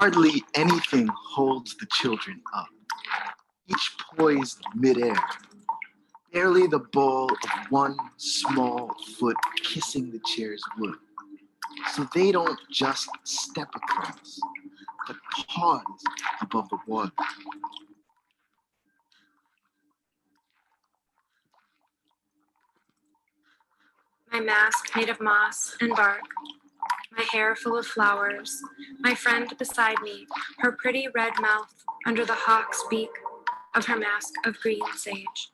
Hardly anything holds the children up, each poised midair. Barely the ball of one small foot kissing the chair's wood. So they don't just step across, but pause above the water. My mask made of moss and bark, my hair full of flowers, my friend beside me, her pretty red mouth under the hawk's beak of her mask of green sage.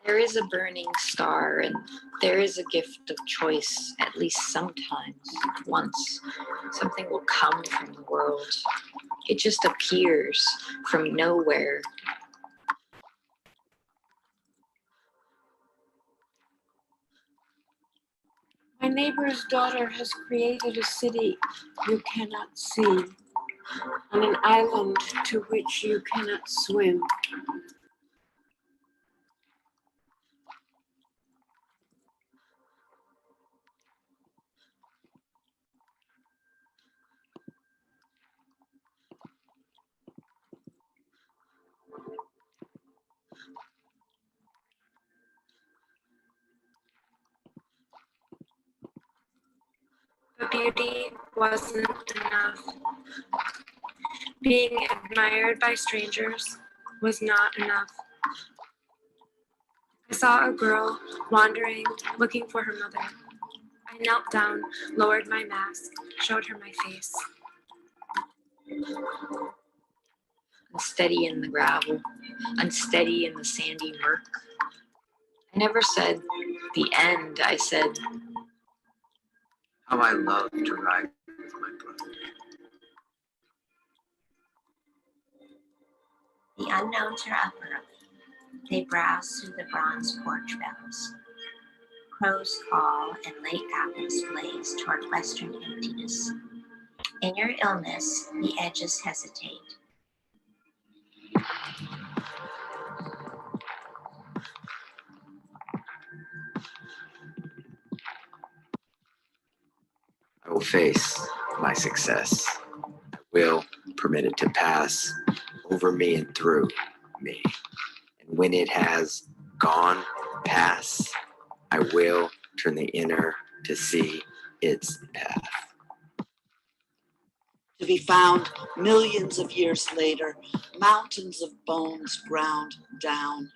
There is a burning star, and there is a gift of choice, at least sometimes, once. Something will come from the world. It just appears from nowhere. My neighbor's daughter has created a city you cannot see, on an island to which you cannot swim. But beauty wasn't enough. Being admired by strangers was not enough. I saw a girl wandering, looking for her mother. I knelt down, lowered my mask, showed her my face. Unsteady in the gravel, unsteady in the sandy murk. I never said the end, I said, how I love to ride with my brother. The unknowns are up early. They browse through the bronze porch bells. Crows call and late apples blaze toward western emptiness. In your illness, the edges hesitate. I will face my success. I will permit it to pass over me and through me. And when it has gone past, I will turn the inner to see its path. To be found millions of years later, mountains of bones ground down.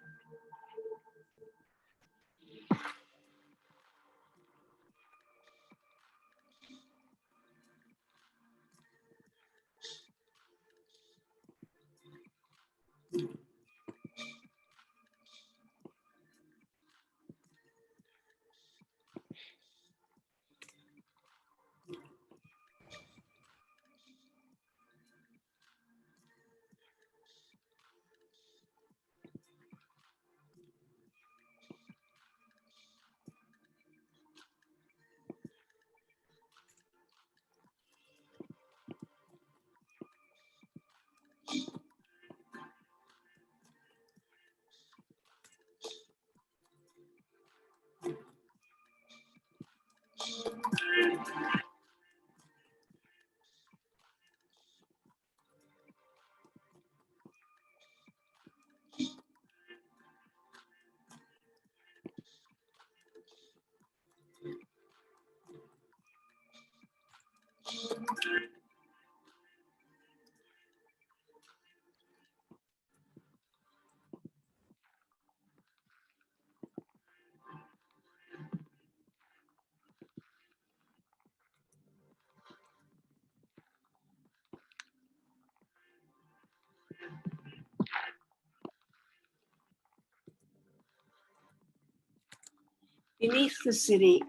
Beneath the city,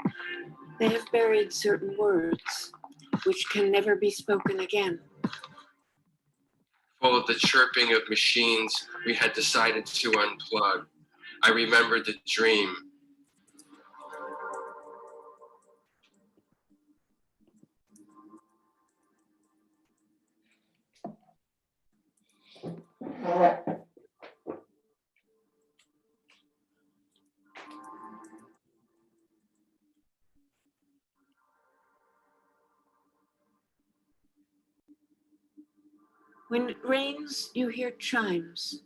they have buried certain words which can never be spoken again. Full of the chirping of machines, we had decided to unplug. I remembered the dream. When it rains, you hear chimes.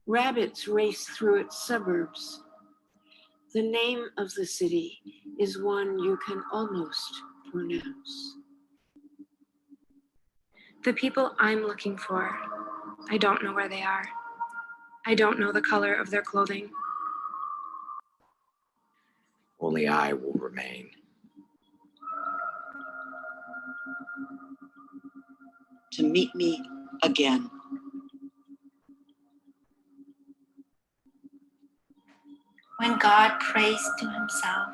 Rabbits race through its suburbs. The name of the city is one you can almost pronounce. The people I'm looking for, I don't know where they are. I don't know the color of their clothing. Only I will remain. To meet me again. When God prays to himself,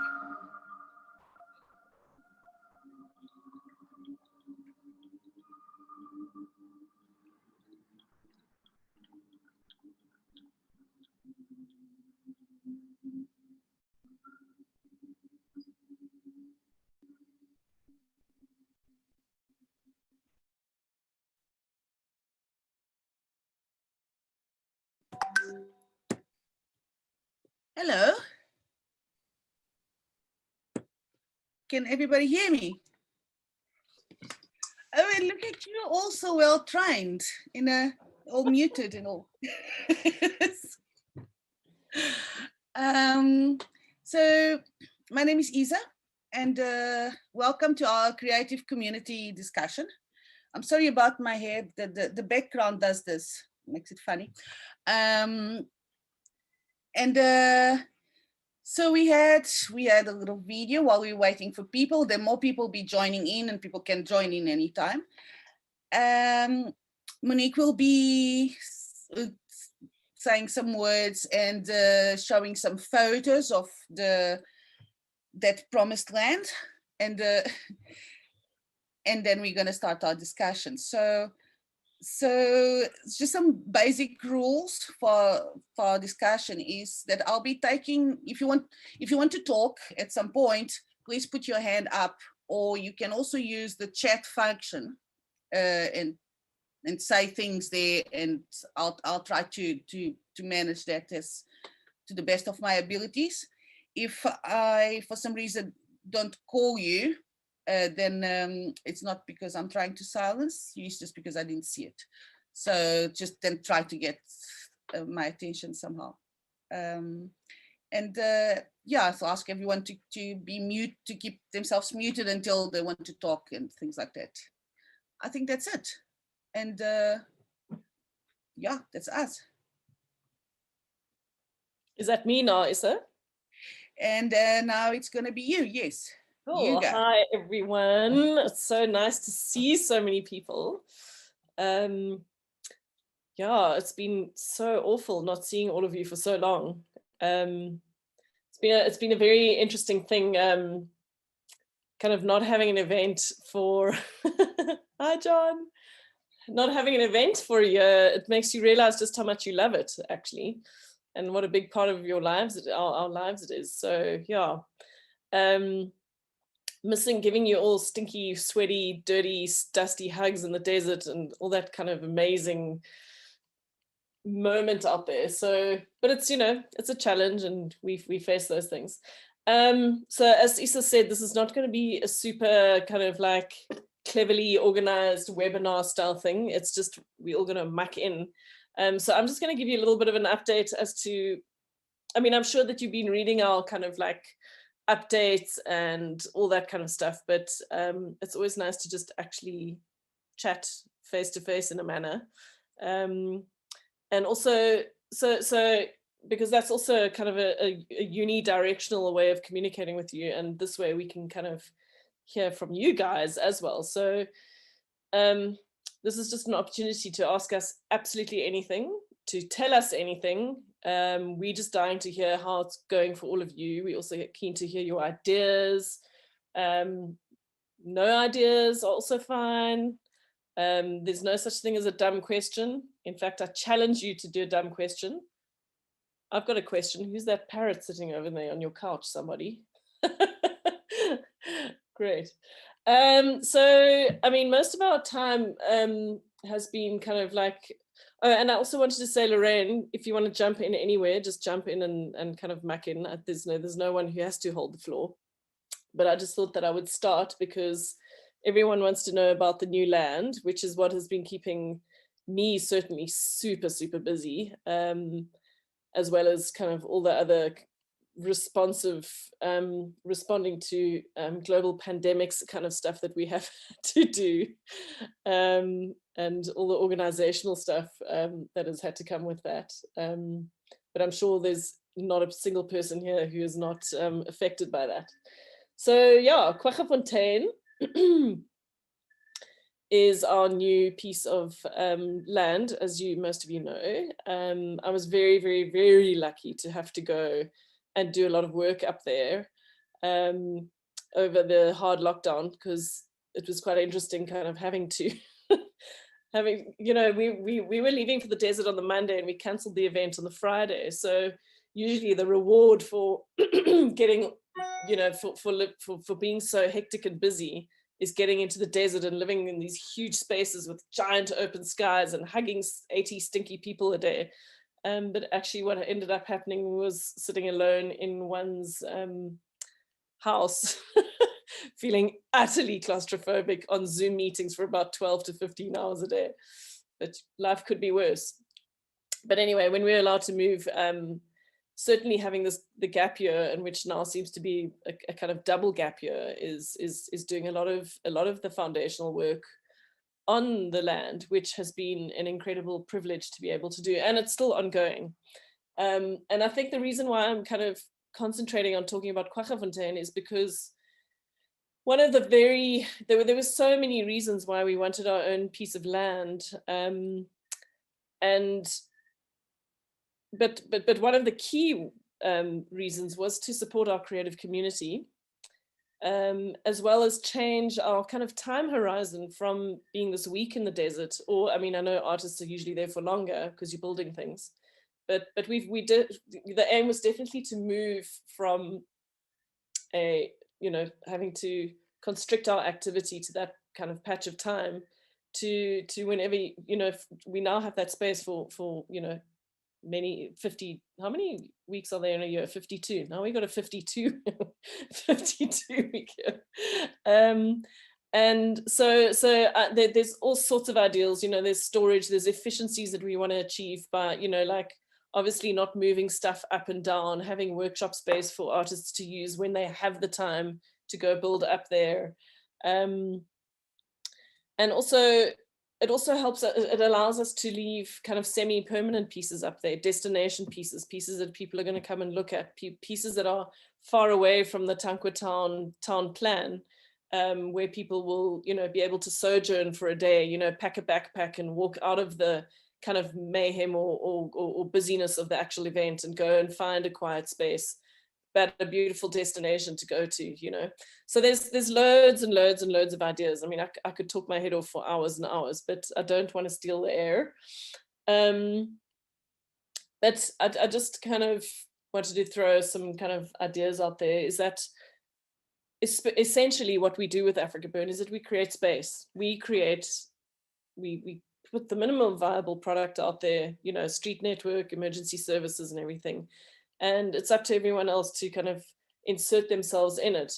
Hello. Can everybody hear me? Oh, and look at you, all so well trained, all muted and all. So my name is Isa, and welcome to our creative community discussion. I'm sorry about my hair. The background does this, makes it funny. So we had a little video while we were waiting for people. Then more people be joining in, and people can join in anytime. Monique will be saying some words and showing some photos of that promised land, and then we're going to start our discussion. So just some basic rules for our discussion is that I'll be taking, if you want to talk at some point, please put your hand up, or you can also use the chat function and say things there, and I'll try to manage that as to the best of my abilities. If I for some reason don't call you, then it's not because I'm trying to silence you, it's just because I didn't see it. So just then try to get my attention somehow. Yeah, so ask everyone to be mute, to keep themselves muted until they want to talk and things like that. I think that's it. And yeah, that's us. Is that me now, Issa? And now it's going to be you, yes. Cool. Hi, everyone. It's so nice to see so many people. Yeah, it's been so awful not seeing all of you for so long. It's been a very interesting thing, kind of not having an event for, hi, John. Not having an event for a year, it makes you realize just how much you love it, actually, and what a big part of your lives, our lives it is. So yeah, missing giving you all stinky, sweaty, dirty, dusty hugs in the desert and all that kind of amazing moment out there. So, but it's, you know, it's a challenge, and we face those things. So as Issa said, this is not going to be a super kind of like cleverly organized webinar style thing. It's just we're all going to muck in. So I'm just going to give you a little bit of an update as to, I mean, I'm sure that you've been reading our kind of like updates and all that kind of stuff, but it's always nice to just actually chat face to face in a manner. And also, so because that's also kind of a unidirectional way of communicating with you, and this way we can kind of hear from you guys as well. So this is just an opportunity to ask us absolutely anything, to tell us anything. We're just dying to hear how it's going for all of you. We also get keen to hear your ideas. No ideas are also fine. There's no such thing as a dumb question. In fact, I challenge you to do a dumb question. I've got a question. Who's that parrot sitting over there on your couch? Somebody? Great. So, I mean, most of our time has been kind of like, oh, and I also wanted to say, Lorraine, if you want to jump in anywhere, just jump in and kind of muck in. There's no one who has to hold the floor. But I just thought that I would start because everyone wants to know about the new land, which is what has been keeping me certainly super, super busy, as well as kind of all the other responding to global pandemics kind of stuff that we have to do, and all the organizational stuff that has had to come with that. But I'm sure there's not a single person here who is not affected by that. So yeah, Kwaggafontein is our new piece of land, as most of you know. I was very, very, very lucky to have to go and do a lot of work up there over the hard lockdown, because it was quite interesting kind of having to, we were leaving for the desert on the Monday and we cancelled the event on the Friday. So usually the reward for getting, for being so hectic and busy is getting into the desert and living in these huge spaces with giant open skies and hugging 80 stinky people a day. But actually what ended up happening was sitting alone in one's house, feeling utterly claustrophobic on Zoom meetings for about 12 to 15 hours a day. But life could be worse. But anyway, when we were allowed to move, certainly having the gap year, and which now seems to be a kind of double gap year, is doing a lot of the foundational work on the land, which has been an incredible privilege to be able to do, and it's still ongoing. And I think the reason why I'm kind of concentrating on talking about Kwaggafontein is because one of the there were so many reasons why we wanted our own piece of land, but one of the key reasons was to support our creative community, as well as change our kind of time horizon from being this week in the desert, or I mean, I know artists are usually there for longer because you're building things, but the aim was definitely to move from having to constrict our activity to that kind of patch of time to whenever we now have that space for how many weeks are there in a year? 52. Now we got a 52 week year. And so there's all sorts of ideals, there's storage, there's efficiencies that we want to achieve by, like obviously not moving stuff up and down, having workshop space for artists to use when they have the time to go build up there. And also, it also helps, it allows us to leave kind of semi-permanent pieces up there, destination pieces that people are going to come and look at, pieces that are far away from the Tankwa town plan, where people will, be able to sojourn for a day, pack a backpack and walk out of the kind of mayhem or busyness of the actual event and go and find a quiet space, but a beautiful destination to go to, So there's loads and loads and loads of ideas. I mean, I could talk my head off for hours and hours, but I don't want to steal the air. But I just kind of wanted to throw some kind of ideas out there, is that essentially what we do with AfrikaBurn is that we create space. We put the minimum viable product out there, street network, emergency services and everything. And it's up to everyone else to kind of insert themselves in it.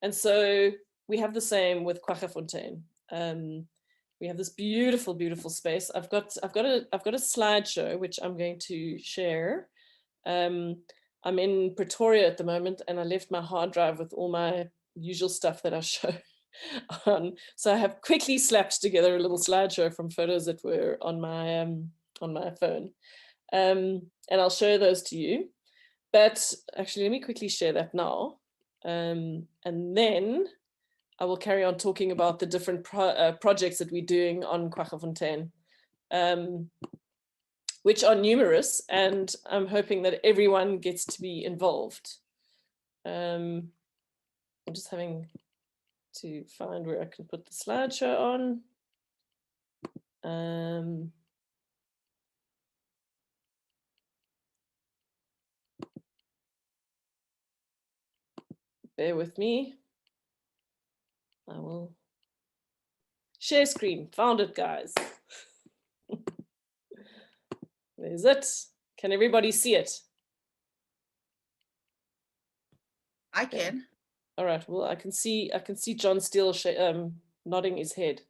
And so we have the same with Kwaggafontein. We have this beautiful, beautiful space. I've got a slideshow which I'm going to share. I'm in Pretoria at the moment, and I left my hard drive with all my usual stuff that I show on. So I have quickly slapped together a little slideshow from photos that were on my phone, and I'll show those to you. But actually, let me quickly share that now. And then I will carry on talking about the different projects that we're doing on Kwaggafontein, which are numerous, and I'm hoping that everyone gets to be involved. I'm just having to find where I can put the slideshow on. Bear with me. I will share screen. Found it, guys. There's it. Can everybody see it? I can. All right. Well, I can see John Steele nodding his head.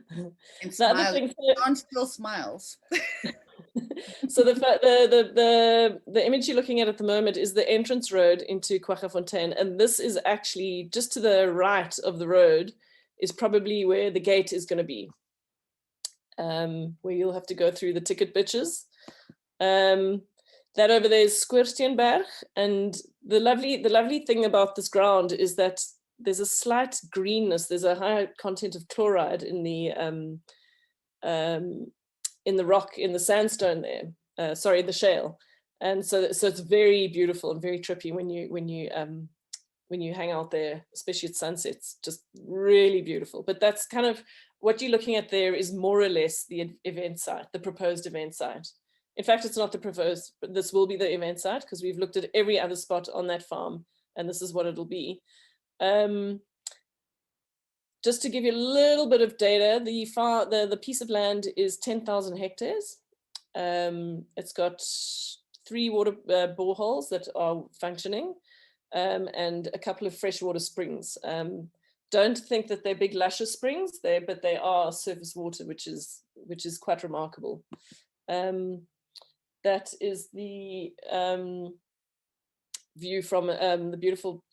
And The other smile. thing, John still smiles. so the image you're looking at the moment is the entrance road into Kwaggafontein, and this is actually just to the right of the road is probably where the gate is going to be, where you'll have to go through the ticket bitches. That over there is Skuursteenberg, and the lovely thing about this ground is that there's a slight greenness. There's a high content of chloride in the rock, in the sandstone there. Sorry, the shale, and so it's very beautiful and very trippy when you hang out there, especially at sunsets. Just really beautiful. But that's kind of what you're looking at there is more or less the event site, the proposed event site. In fact, it's not the proposed, but this will be the event site because we've looked at every other spot on that farm, and this is what it'll be. Just to give you a little bit of data, the piece of land is 10,000 hectares. It's got 3 water boreholes that are functioning, and a couple of freshwater springs. Don't think that they're big luscious springs there, but they are surface water, which is quite remarkable. That is the view from the beautiful,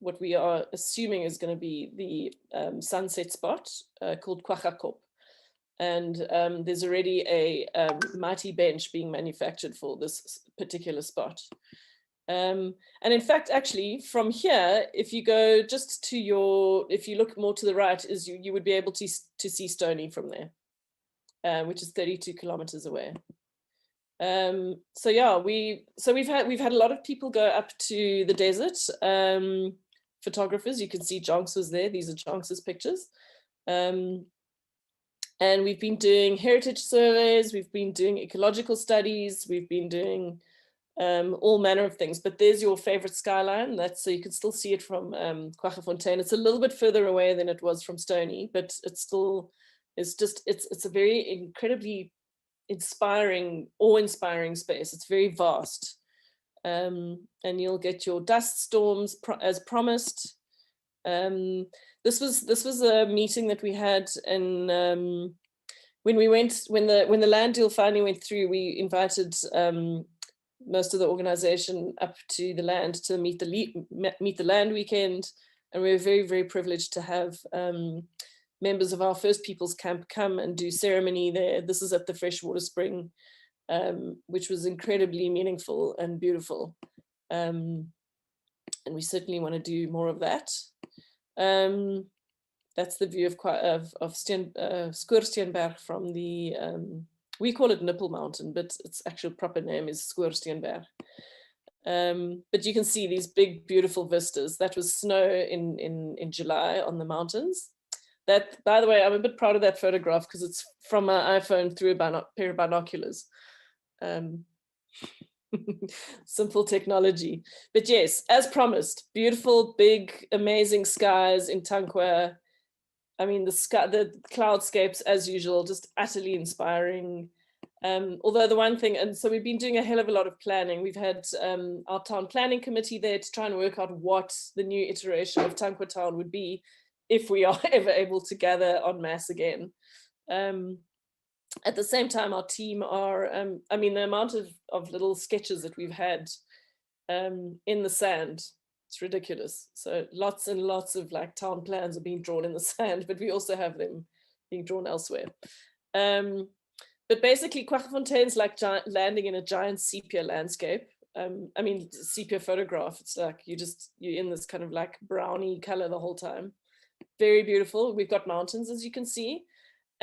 what we are assuming is going to be the sunset spot called Kwaggafontein. And there's already a mighty bench being manufactured for this particular spot. And in fact, actually, from here, if you go just to if you look more to the right, is you would be able to see Stony from there, which is 32 kilometers away. So yeah, we've had a lot of people go up to the desert. Photographers, you can see Jonks was there. These are Jonks's pictures. And we've been doing heritage surveys, we've been doing ecological studies, we've been doing all manner of things. But there's your favorite skyline. That's so you can still see it from Kwaggafontein. It's a little bit further away than it was from Stony, but it's still, it's a very incredibly inspiring, awe-inspiring space. It's very vast. And you'll get your dust storms as promised. This was a meeting that we had, and when the land deal finally went through, we invited most of the organization up to the land to meet the land weekend, and we were very, very privileged to have members of our First Peoples camp come and do ceremony there. This is at the freshwater spring, which was incredibly meaningful and beautiful. And we certainly want to do more of that. That's the view of Skuursteenberg from the, we call it Nipple Mountain, but its actual proper name is Skuursteenberg. But you can see these big, beautiful vistas. That was snow in July on the mountains. That, by the way, I'm a bit proud of that photograph because it's from my iPhone through a pair of binoculars. Simple technology. But yes, as promised, beautiful, big, amazing skies in Tankwa. I mean, the cloudscapes, as usual, just utterly inspiring. Although the one thing, and so we've been doing a hell of a lot of planning. We've had our town planning committee there to try and work out what the new iteration of Tankwa Town would be if we are ever able to gather en masse again. At the same time, our team are, I mean, the amount of little sketches that we've had in the sand, it's ridiculous. So lots and lots of like town plans are being drawn in the sand, but we also have them being drawn elsewhere. But basically, Kwaggafontein's like landing in a giant sepia landscape. I mean, sepia photograph, it's like you're in this kind of like browny color the whole time. Very beautiful. We've got mountains, as you can see.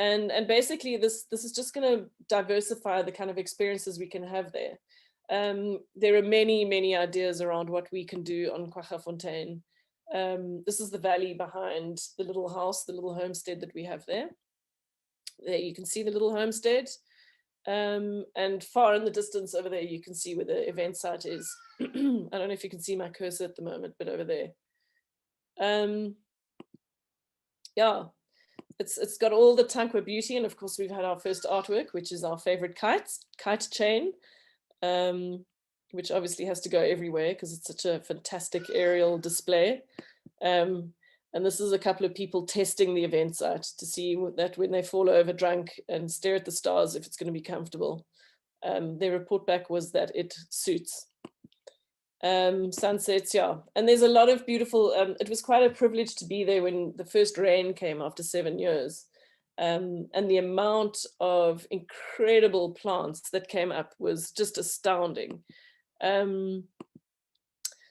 And basically this is just going to diversify the kind of experiences we can have there. There are many, many ideas around what we can do on Kwaggafontein. This is the valley behind the little house, the little homestead that we have there. There you can see the little homestead. And far in the distance over there, you can see where the event site is. I don't know if you can see my cursor at the moment, but over there. Yeah. It's got all the Tankwa beauty, and of course we've had our first artwork, which is our favorite kite chain, which obviously has to go everywhere because it's such a fantastic aerial display. And this is a couple of people testing the event site to see that when they fall over drunk and stare at the stars, if it's going to be comfortable. Their report back was that it suits. Sunsets, yeah. And there's a lot of beautiful, it was quite a privilege to be there when the first rain came after 7 years. And the amount of incredible plants that came up was just astounding.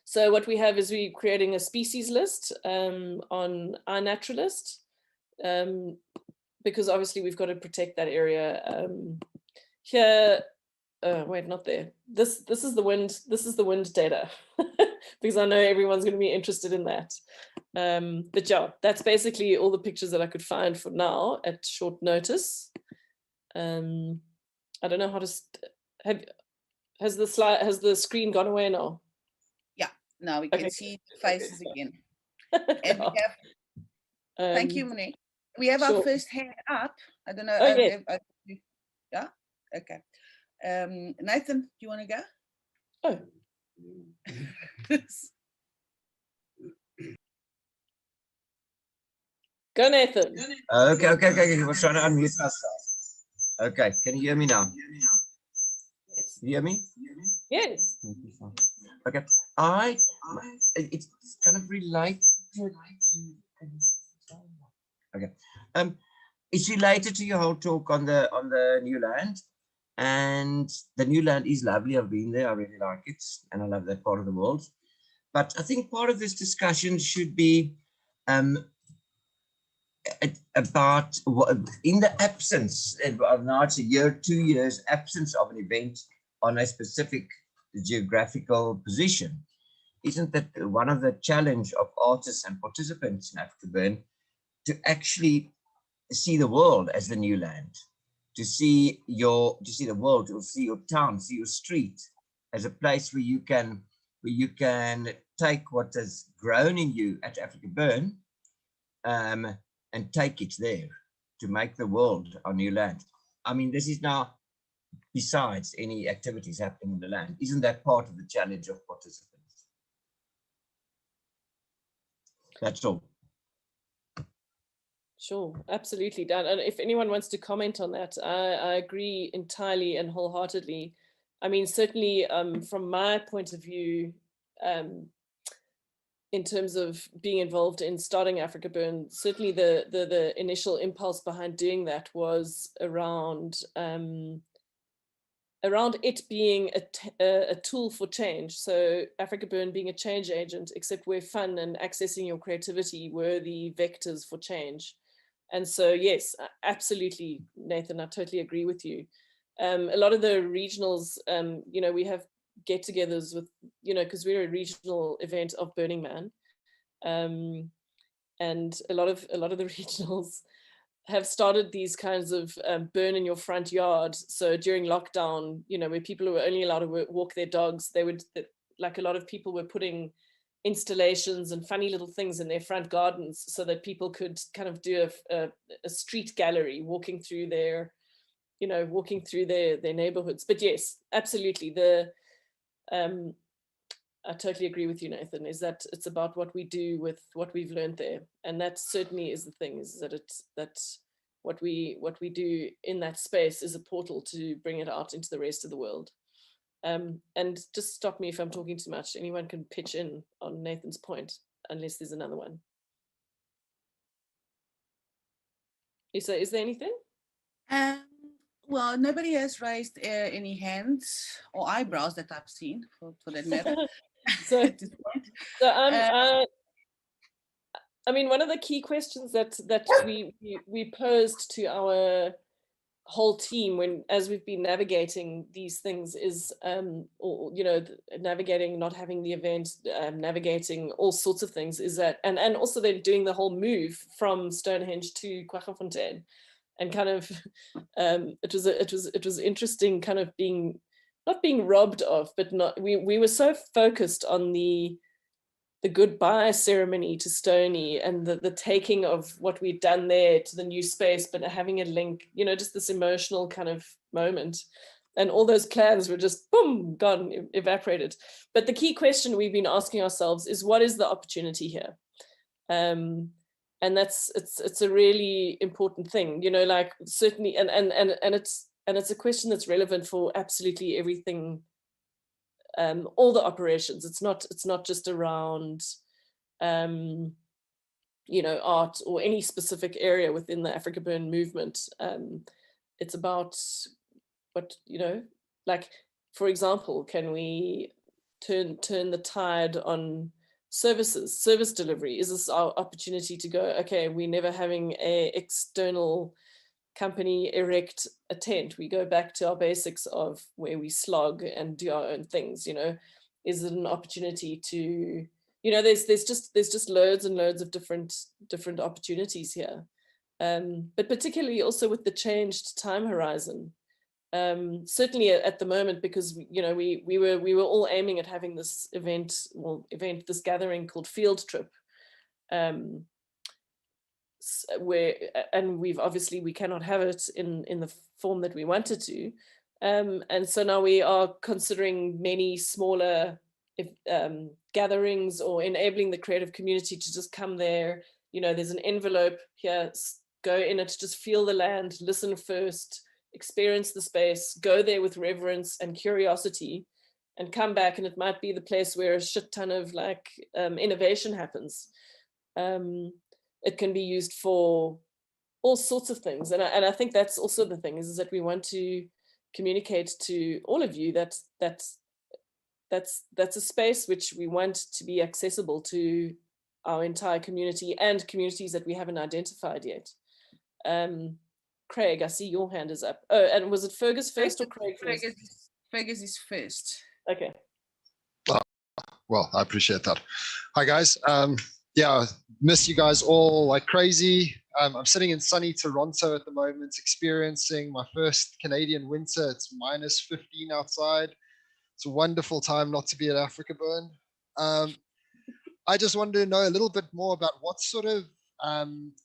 So what we have is we're creating a species list on iNaturalist, because obviously we've got to protect that area. Here, wait, not there. This is the wind. This is the wind data, because I know everyone's going to be interested in that. But yeah, that's basically all the pictures that I could find for now at short notice. I don't know how to. Has the screen gone away now? Now we can see faces again. And we have, thank you, Monique. We have our first hand up. I don't know. Yeah, okay. Nathan, do you want to go? Oh. Go, Nathan. Okay. I was trying to unmute myself. Okay, can you hear me now? Yes. You hear me? Yes. Okay. It's kind of related. Okay. It's related to your whole talk on the new land, and the new land is lovely. I've been there. I really like it, and I love that part of the world. But I think part of this discussion should be about what, in the absence of now it's a year, 2 years absence of an event on a specific geographical position. Isn't that one of the challenge of artists and participants in AfrikaBurn, to actually see the world as the new land, to see the world, to see your town, see your street as a place where you can take what has grown in you at AfrikaBurn and take it there to make the world our new land. I mean, this is now besides any activities happening in the land. Isn't that part of the challenge of participants? That's all. Sure, absolutely, Dan. And if anyone wants to comment on that, I agree entirely and wholeheartedly. I mean, certainly from my point of view, in terms of being involved in starting AfrikaBurn, certainly the initial impulse behind doing that was around it being a tool for change. So AfrikaBurn being a change agent, except where fun and accessing your creativity were the vectors for change. And so, yes, absolutely, Nathan, I totally agree with you. A lot of the regionals, you know, we have get-togethers with, you know, because we're a regional event of Burning Man, and a lot of the regionals have started these kinds of burn in your front yard. So during lockdown, you know, where people were only allowed to walk their dogs, they would, like a lot of people were putting installations and funny little things in their front gardens so that people could kind of do a street gallery, walking through their, you know, walking through their neighborhoods. But yes, absolutely. I totally agree with you, Nathan, is that it's about what we do with what we've learned there. And that certainly is the thing, is that what we do in that space is a portal to bring it out into the rest of the world. And just stop me if I'm talking too much. Anyone can pitch in on Nathan's point, unless there's another one. Lisa, is there anything? Well, nobody has raised any hands or eyebrows that I've seen, for that matter. I mean, one of the key questions that we posed to our whole team as we've been navigating these things is, or, you know, navigating not having the event, navigating all sorts of things, is that, and also then doing the whole move from Stonehenge to Kwaggafontein, and kind of it was interesting, kind of not being robbed of, but not, we were so focused on the goodbye ceremony to Stony and the taking of what we'd done there to the new space, but having a link, you know, just this emotional kind of moment. And all those plans were just boom, gone, evaporated. But the key question we've been asking ourselves is, what is the opportunity here? And it's a really important thing, you know, like certainly, and it's a question that's relevant for absolutely everything, all the operations. It's not just around you know, art or any specific area within the AfrikaBurn movement. It's about what, you know, like, for example, can we turn the tide on service delivery? Is this our opportunity to go, okay, we're never having a external company erect a tent, we go back to our basics of where we slog and do our own things, you know? Is it an opportunity to, you know, there's just loads and loads of different opportunities here, but particularly also with the changed time horizon. Certainly at the moment, because you know we were all aiming at having this this gathering called Field Trip, where, and we cannot have it in the form that we wanted to, and so now we are considering many smaller gatherings, or enabling the creative community to just come there. You know, there's an envelope here, go in it, just feel the land, listen first, experience the space, go there with reverence and curiosity, and come back, and it might be the place where a shit ton of like innovation happens. It can be used for all sorts of things, and I think that's also the thing, is that we want to communicate to all of you that that's a space which we want to be accessible to our entire community and communities that we haven't identified yet. Craig, I see your hand is up. Oh, and was it Fergus first or Craig first? Fergus is first. Okay. Well, I appreciate that. Hi, guys. Yeah, miss you guys all like crazy. I'm sitting in sunny Toronto at the moment, experiencing my first Canadian winter. It's minus 15 outside. It's a wonderful time not to be at AfrikaBurn. I just wanted to know a little bit more about what sort of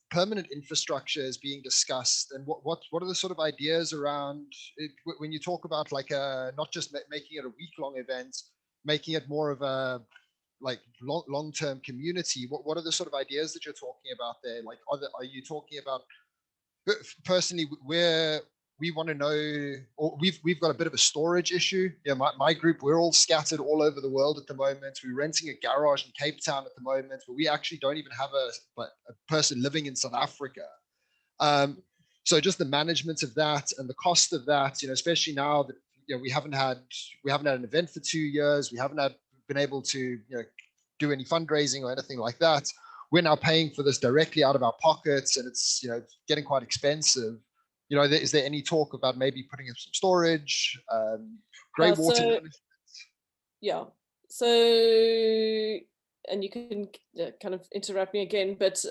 permanent infrastructure is being discussed, and what are the sort of ideas around it when you talk about like not just making it a week-long event, making it more of a like long-term community. What are the sort of ideas that you're talking about there? Like, are you talking about, personally, where we want to know, or we've got a bit of a storage issue. Yeah, my group, we're all scattered all over the world at the moment. We're renting a garage in Cape Town at the moment, but we actually don't even have a person living in South Africa. So just the management of that and the cost of that, you know, especially now that, you know, we haven't had an event for 2 years. We haven't been able to, you know, do any fundraising or anything like that. We're now paying for this directly out of our pockets, and it's, you know, getting quite expensive. You know, is there any talk about maybe putting in some storage, grey water management? Yeah. So, and you can kind of interrupt me again, but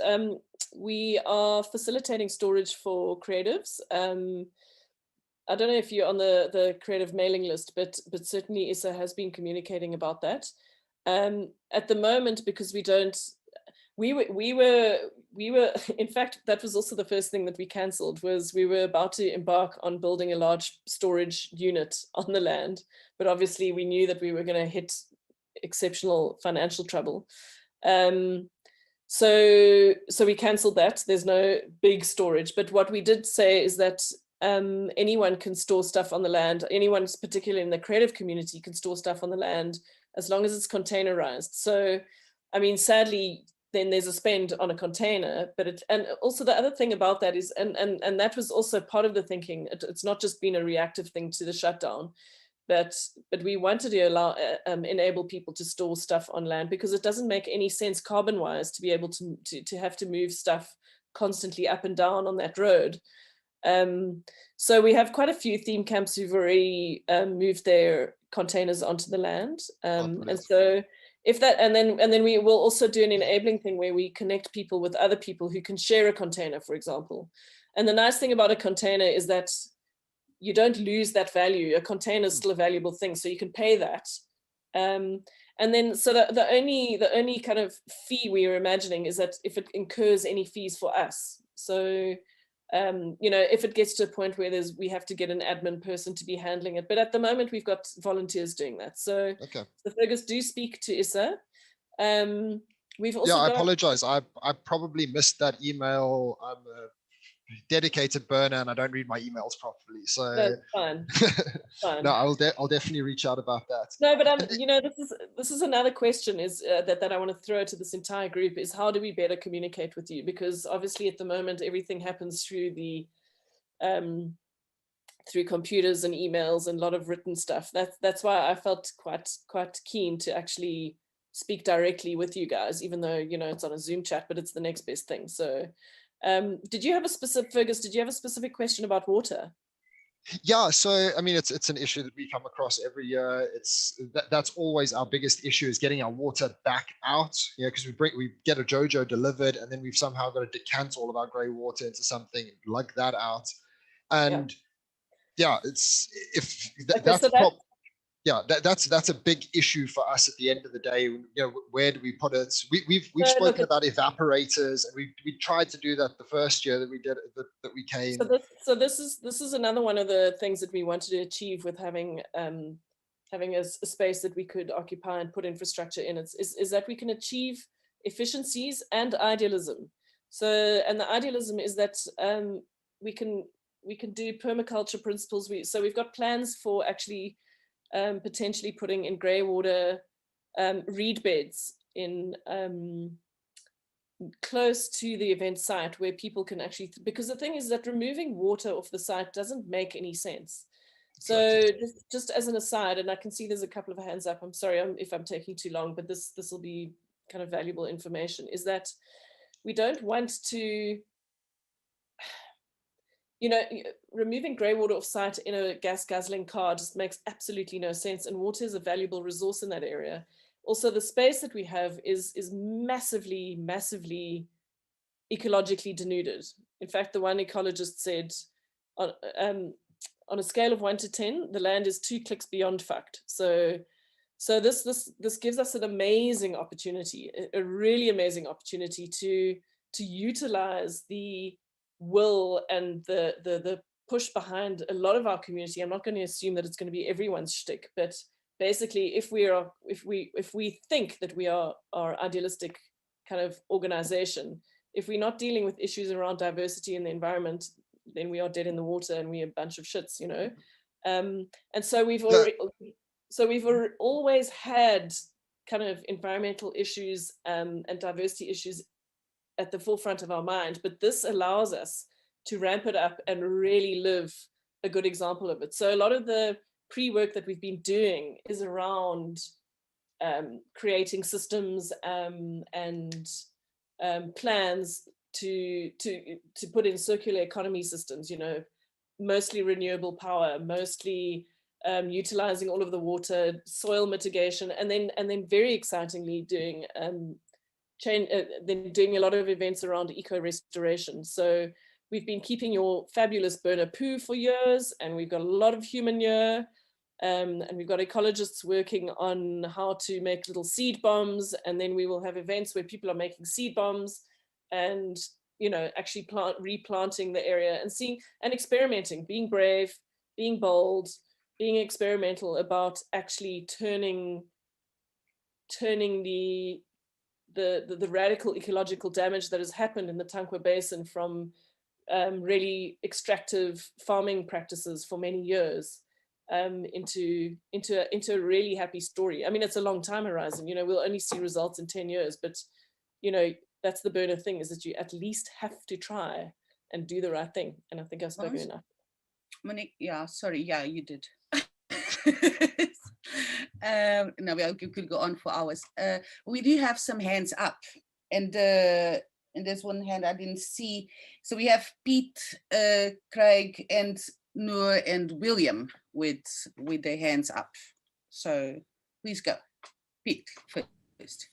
we are facilitating storage for creatives. I don't know if you're on the creative mailing list, but certainly ISA has been communicating about that. At the moment, because we were in fact, that was also the first thing that we cancelled, was we were about to embark on building a large storage unit on the land, but obviously we knew that we were going to hit exceptional financial trouble. So we cancelled that. There's no big storage, but what we did say is that anyone can store stuff on the land. Anyone, particularly in the creative community, can store stuff on the land as long as it's containerized. So, I mean, sadly, then there's a spend on a container, but and also the other thing about that is, and that was also part of the thinking. It's not just been a reactive thing to the shutdown, but we wanted to allow enable people to store stuff on land, because it doesn't make any sense carbon-wise to be able to have to move stuff constantly up and down on that road. So we have quite a few theme camps who've already moved their containers onto the land, and so if that, and then we will also do an enabling thing where we connect people with other people who can share a container, for example. And the nice thing about a container is that you don't lose that value. A container is still a valuable thing, so you can pay that. And then, so the only kind of fee we are imagining is that if it incurs any fees for us. So, you know, if it gets to a point where we have to get an admin person to be handling it, but at the moment we've got volunteers doing that. So, okay. The Fergus do speak to ISA. We've also I got, apologize. I probably missed that email. I'm a dedicated burner and I don't read my emails properly. So that's fine. Fine. no, I'll definitely reach out about that. No, but you know, this is another question is that I want to throw to this entire group is how do we better communicate with you? Because obviously at the moment everything happens through the through computers and emails and a lot of written stuff. That's why I felt quite keen to actually speak directly with you guys, even though, you know, it's on a Zoom chat, but it's the next best thing. So did you have a specific, Fergus, did you have a specific question about water? Yeah, so I mean, it's an issue that we come across every year. That's always our biggest issue is getting our water back out. Yeah, because we get a JoJo delivered, and then we've somehow got to decant all of our grey water into something, lug that out, and yeah, it's that's a big issue for us at the end of the day. You know, where do we put it? We've spoken about evaporators, and we tried to do that the first year that we did that we came. So this is another one of the things that we wanted to achieve with having a space that we could occupy and put infrastructure in. Is that we can achieve efficiencies and idealism. So, and the idealism is that we can do permaculture principles. So we've got plans for actually potentially putting in grey water reed beds in close to the event site where people can actually, because the thing is that removing water off the site doesn't make any sense. So just as an aside, and I can see there's a couple of hands up, I'm sorry if I'm taking too long, but this will be kind of valuable information, is that we don't want to, you know, removing grey water off site in a gas guzzling car just makes absolutely no sense, and water is a valuable resource in that area. Also, the space that we have is massively, massively ecologically denuded. In fact, the one ecologist said, on a scale of 1 to 10, the land is 2 clicks beyond fucked. So this gives us an amazing opportunity, a really amazing opportunity to utilize the will and the push behind a lot of our community. I'm not going to assume that it's going to be everyone's shtick, but basically, if we think that we are our idealistic kind of organization, if we're not dealing with issues around diversity in the environment, then we are dead in the water and we're a bunch of shits, you know. And so we've always had kind of environmental issues and diversity issues at the forefront of our mind, but this allows us to ramp it up and really live a good example of it. So a lot of the pre-work that we've been doing is around creating systems and plans to put in circular economy systems, you know, mostly renewable power, mostly utilizing all of the water, soil mitigation, and then very excitingly doing doing a lot of events around eco restoration. So we've been keeping your fabulous burner poo for years, and we've got a lot of human year. And we've got ecologists working on how to make little seed bombs, and then we will have events where people are making seed bombs and, you know, actually replanting the area and seeing and experimenting, being brave, being bold, being experimental about actually turning the radical ecological damage that has happened in the Tankwa Basin from really extractive farming practices for many years into a really happy story. I mean, it's a long time horizon, you know, we'll only see results in 10 years, but, you know, that's the burner thing, is that you at least have to try and do the right thing. And I think I've spoken enough. Monique, yeah, sorry, yeah, you did. No, we could go on for hours. We do have some hands up, and there's one hand I didn't see. So we have Pete, Craig, and Noor and William with their hands up. So please go. Pete first.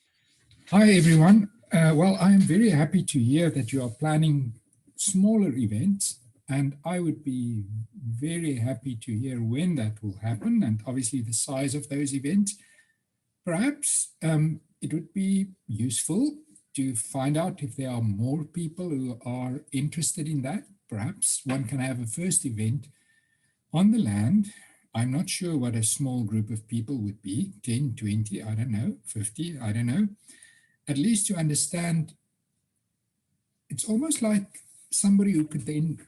Hi, everyone. Well, I am very happy to hear that you are planning smaller events, and I would be very happy to hear when that will happen and obviously the size of those events. Perhaps it would be useful to find out if there are more people who are interested in that. Perhaps one can have a first event on the land. I'm not sure what a small group of people would be, 10, 20, I don't know, 50, I don't know. at least to understand, it's almost like somebody who could then,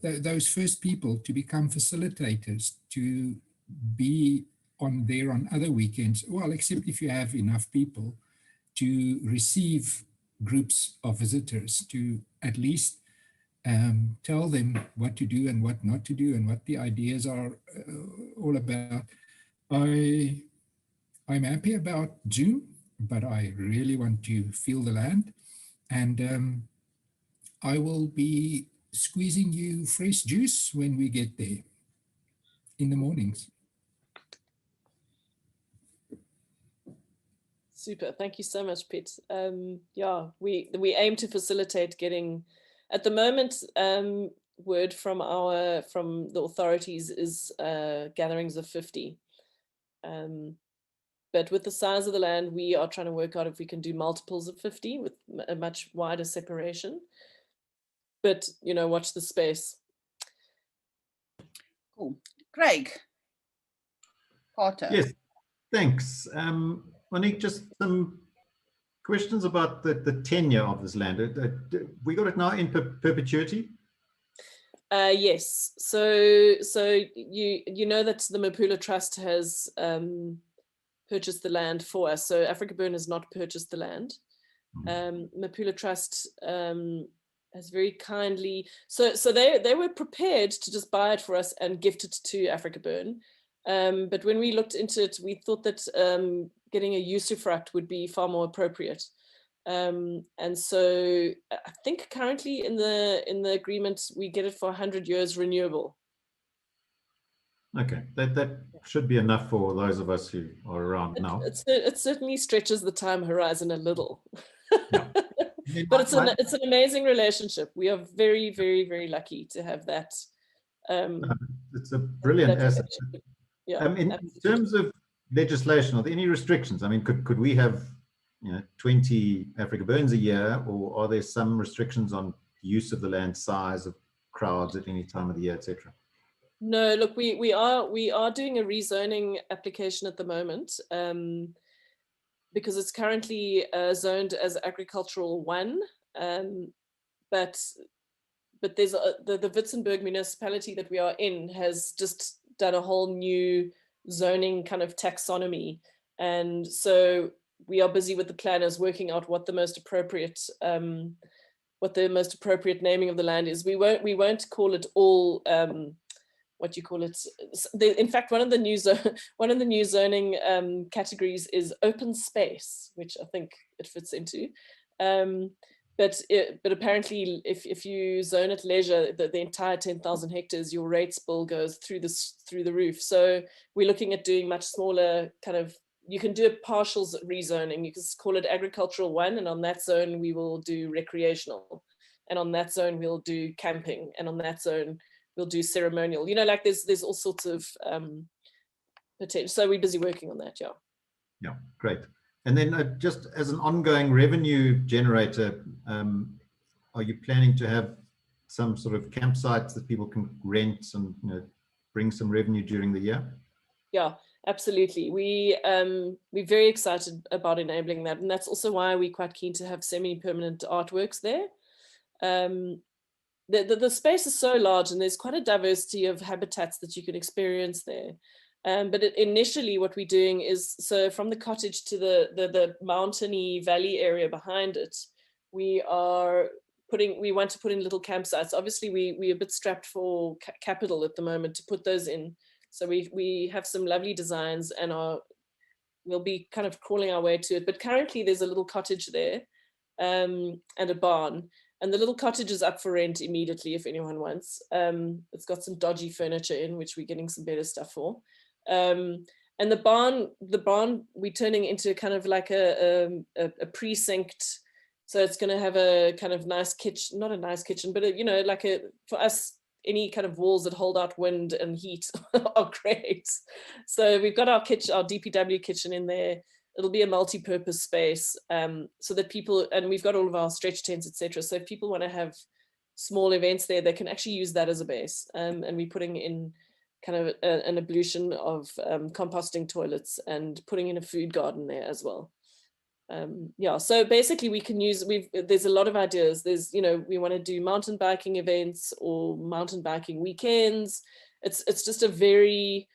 those first people to become facilitators, to be on there on other weekends, well, except if you have enough people, to receive groups of visitors, to at least tell them what to do and what not to do and what the ideas are all about. I'm happy about June, but I really want to feel the land. And I will be squeezing you fresh juice when we get there in the mornings. Super, thank you so much, Pete. Yeah, we aim to facilitate getting, at the moment, word from the authorities is gatherings of 50. But with the size of the land, we are trying to work out if we can do multiples of 50 with a much wider separation. But, you know, watch the space. Cool. Craig. Carter. Yes, thanks. Monique, just some questions about the tenure of this land. We got it now in perpetuity? Yes. So you know that the Mapula Trust has purchased the land for us. So AfrikaBurn has not purchased the land. Mapula Trust has very kindly, so they were prepared to just buy it for us and gift it to AfrikaBurn. But when we looked into it, we thought that getting a usufruct would be far more appropriate. And so I think currently in the agreement, we get it for 100 years renewable. Okay, that should be enough for those of us who are around now. It certainly stretches the time horizon a little. Yeah. But it's an amazing relationship. We are very, very, very lucky to have that. It's a brilliant asset. Yeah, in terms of legislation, are there any restrictions? I mean, could we have 20 AfrikaBurns a year, or are there some restrictions on use of the land, size of crowds at any time of the year, etc.? No, look, we are doing a rezoning application at the moment, because it's currently zoned as agricultural 1, but there's the Witzenberg municipality that we are in has just done a whole new zoning kind of taxonomy, and so we are busy with the planners working out what the most appropriate naming of the land is. We won't call it all what you call it. In fact, one of the new zoning categories is open space, which I think it fits into. But apparently, if you zone it leisure, the entire 10,000 hectares, your rates bill goes through the roof. So we're looking at doing much smaller kind of. You can do a partial rezoning. You can call it agricultural 1, and on that zone we will do recreational, and on that zone we'll do camping, and on that zone we'll do ceremonial. You know, like there's all sorts of potential. So we're busy working on that. Yeah. Yeah, great. And then just as an ongoing revenue generator, are you planning to have some sort of campsites that people can rent and bring some revenue during the year? Yeah, absolutely. We're very excited about enabling that, and that's also why we're quite keen to have semi-permanent artworks there. The space is so large, and there's quite a diversity of habitats that you can experience there. But initially what we're doing is, so from the cottage to the mountainy valley area behind it, we want to put in little campsites. Obviously we're a bit strapped for capital at the moment to put those in. So we have some lovely designs, and we'll be kind of crawling our way to it. But currently there's a little cottage there and a barn. And the little cottage is up for rent immediately if anyone wants. It's got some dodgy furniture in, which we're getting some better stuff for. And the barn we're turning into kind of like a precinct. So it's going to have a kind of nice kitchen, not a nice kitchen, but for us, any kind of walls that hold out wind and heat are great. So we've got our DPW kitchen in there. It'll be a multi-purpose space, so that people, and we've got all of our stretch tents, etc. So if people want to have small events there, they can actually use that as a base. And we're putting in kind of an ablution of composting toilets and putting in a food garden there as well. Yeah, so basically we can use, there's a lot of ideas. There's, we want to do mountain biking events or mountain biking weekends. It's just a very,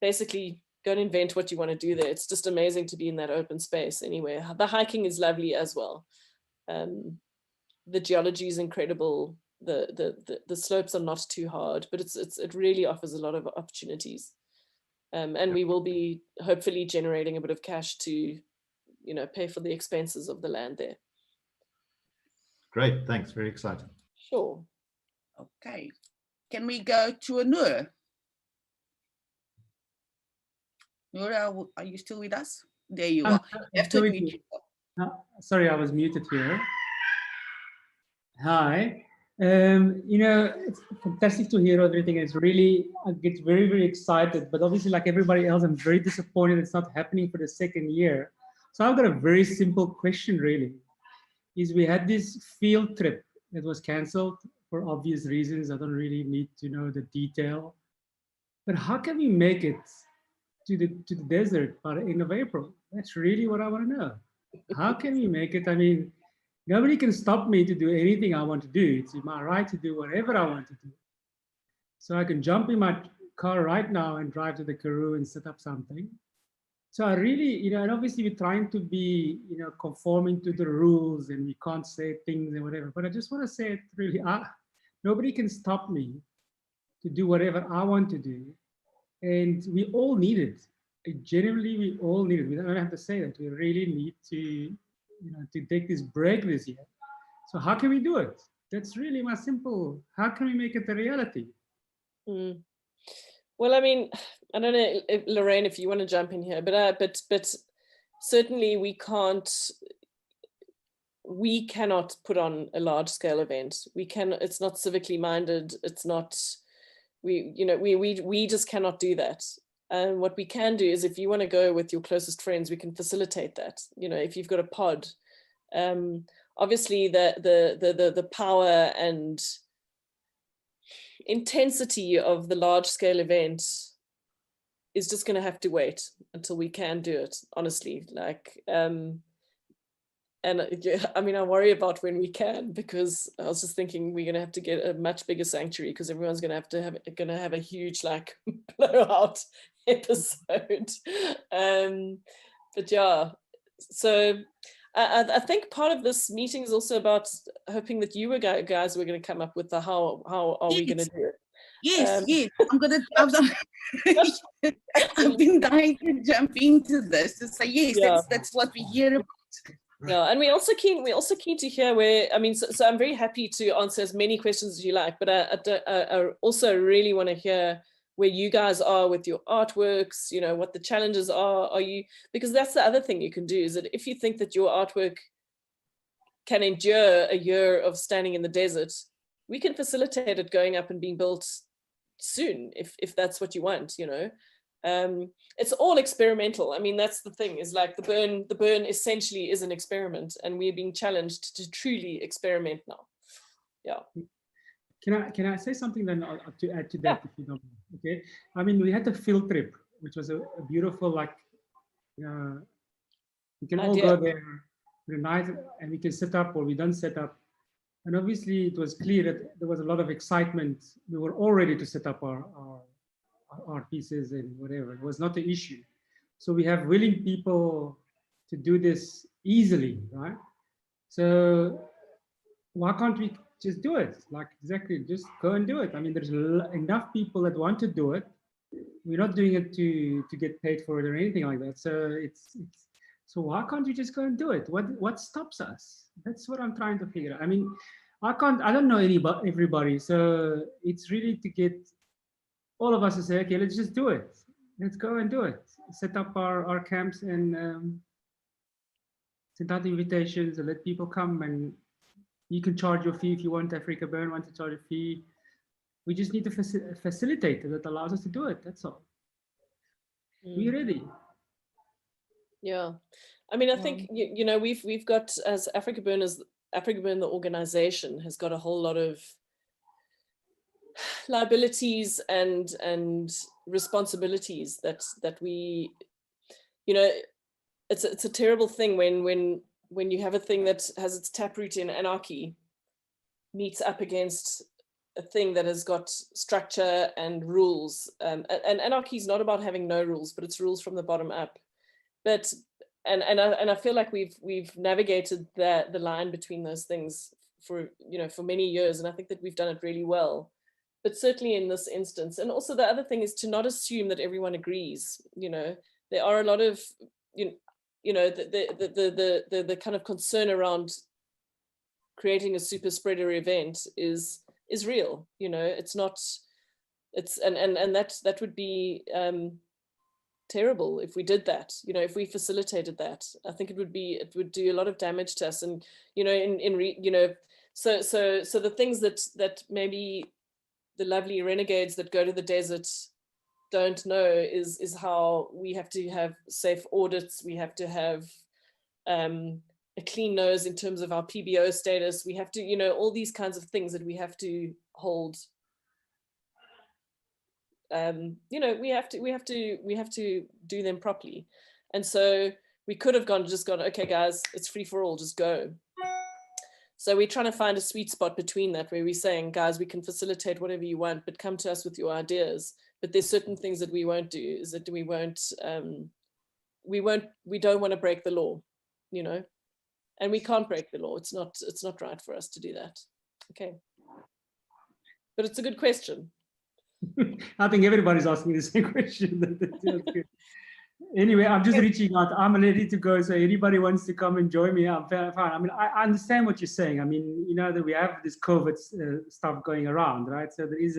basically go and invent what you want to do there. It's just amazing to be in that open space anyway. The hiking is lovely as well. The geology is incredible. The slopes are not too hard, but it really offers a lot of opportunities. And we will be hopefully generating a bit of cash to, pay for the expenses of the land there. Great, thanks. Very exciting. Sure. Okay. Can we go to Noor? Noor, are you still with us? There you are. You have to unmute yourself. Sorry, I was muted here. Hi. It's fantastic to hear everything. It's really, I get very, very excited, but obviously like everybody else, I'm very disappointed it's not happening for the second year. So I've got a very simple question really, is we had this field trip that was canceled for obvious reasons. I don't really need to know the detail, but how can we make it to the desert by the end of April? That's really what I want to know. How can we make it? I mean, nobody can stop me to do anything I want to do. It's my right to do whatever I want to do. So I can jump in my car right now and drive to the Karoo and set up something. So I really, and obviously we're trying to be, conforming to the rules and we can't say things and whatever, but I just want to say it really, nobody can stop me to do whatever I want to do. And we all need it. Genuinely, we all need it. We don't have to say that. We really need to, to take this break this year. So how can we do it? That's really my simple, how can we make it a reality? Well, I mean, I don't know, Lorraine, if you want to jump in here, but certainly we cannot put on a large scale event. It's not civically minded. It's not, we just cannot do that. And what we can do is if you want to go with your closest friends, we can facilitate that. If you've got a pod, obviously the power and intensity of the large scale event is just going to have to wait until we can do it, honestly. And I mean, I worry about when we can, because I was just thinking we're going to have to get a much bigger sanctuary because everyone's going to have a huge blowout episode. But yeah, so I think part of this meeting is also about hoping that you guys were going to come up with the how are we going to do it. Yes, yes. I've been dying to jump into this to say yes. Yeah. That's what we hear about. Yeah, and we're also keen to hear where, I mean, so I'm very happy to answer as many questions as you like, but I also really want to hear where you guys are with your artworks, what the challenges are you, because that's the other thing you can do, is that if you think that your artwork can endure a year of standing in the desert, we can facilitate it going up and being built soon, if that's what you want, It's all experimental. I mean, that's the thing, is like the burn essentially is an experiment, and we're being challenged to truly experiment now. Yeah. Can I say something then to add to that, if you don't mind? Okay. I mean, we had a field trip, which was a beautiful, we can all go there for a night and we can set up, or we don't set up. And obviously it was clear that there was a lot of excitement. We were all ready to set up our pieces and whatever. It was not the issue. So we have willing people to do this easily, right? So why can't we just do it? Exactly, just go and do it. I mean, there's enough people that want to do it. We're not doing it to get paid for it or anything like that. So so why can't you just go and do it? What stops us? That's what I'm trying to figure out. I mean, I don't know everybody. So it's really to get all of us to say, okay, let's just do it. Let's go and do it. Set up our camps and send out invitations and let people come, and you can charge your fee if you want. AfrikaBurn want to charge a fee. We just need to facilitate it that allows us to do it. That's all. We're ready. Yeah, I mean, I think we've got, as AfrikaBurn the organization has got a whole lot of liabilities and responsibilities that we, it's a terrible thing when you have a thing that has its taproot in anarchy meets up against a thing that has got structure and rules. And anarchy is not about having no rules, but it's rules from the bottom up. But and I feel like we've navigated the line between those things for many years, and I think that we've done it really well. But certainly in this instance, and also the other thing is to not assume that everyone agrees. There are a lot of the kind of concern around creating a super spreader event is real. It's not, and that would be terrible if we did that. If we facilitated that, I think it would do a lot of damage to us. And so the things that maybe the lovely renegades that go to the desert don't know is how we have to have safe audits. We have to have a clean nose in terms of our PBO status. We have to, all these kinds of things that we have to hold. We have to do them properly. And so we could have just gone, okay, guys, it's free for all, just go. So we're trying to find a sweet spot between that, where we're saying, guys, we can facilitate whatever you want, but come to us with your ideas. But there's certain things that we won't do, is that we don't want to break the law, and we can't break the law. It's not right for us to do that. Okay. But it's a good question. I think everybody's asking the same question. Anyway, I'm just reaching out. I'm ready to go. So anybody wants to come and join me, I'm fine. I mean, I understand what you're saying. I mean, that we have this COVID stuff going around, right? So there is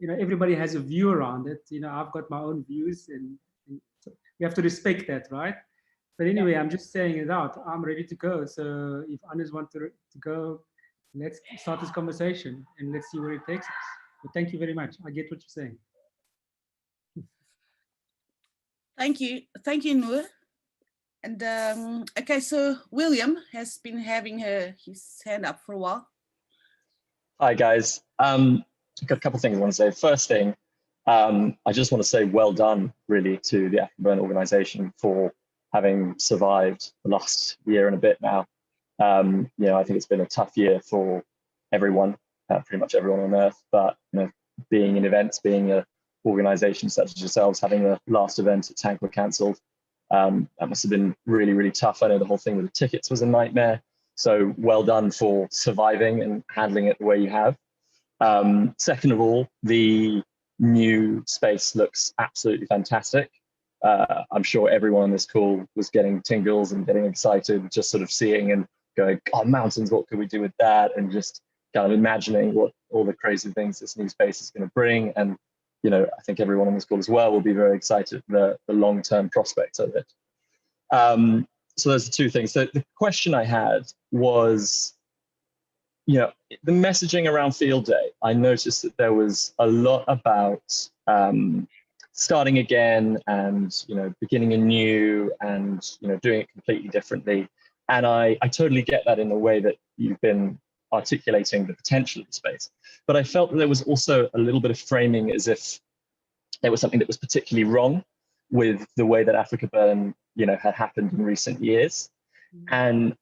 everybody has a view around it. I've got my own views, and so we have to respect that, right? But anyway, I'm just saying it out. I'm ready to go. So if others want to go, let's start this conversation and let's see where it takes us. But thank you very much. I get what you're saying. Thank you, Noor. And okay, so William has been having his hand up for a while. Hi guys. I've got a couple of things I want to say. First thing, I just want to say well done, really, to the AfrikaBurn organization for having survived the last year and a bit now. I think it's been a tough year for everyone, pretty much everyone on Earth. But being in events, being an organization such as yourselves, having the last event at Tank were cancelled, that must have been really, really tough. I know the whole thing with the tickets was a nightmare. So well done for surviving and handling it the way you have. Second of all, the new space looks absolutely fantastic. I'm sure everyone on this call was getting tingles and getting excited, just sort of seeing and going, oh, mountains, what could we do with that? And just kind of imagining what all the crazy things this new space is going to bring. And, I think everyone on this call as well will be very excited the long-term prospects of it. So those are two things. So the question I had was, the messaging around Field Day. I noticed that there was a lot about starting again and, beginning anew and, doing it completely differently. And I totally get that in the way that you've been articulating the potential of the space. But I felt that there was also a little bit of framing as if there was something that was particularly wrong with the way that AfrikaBurn, had happened in recent years. And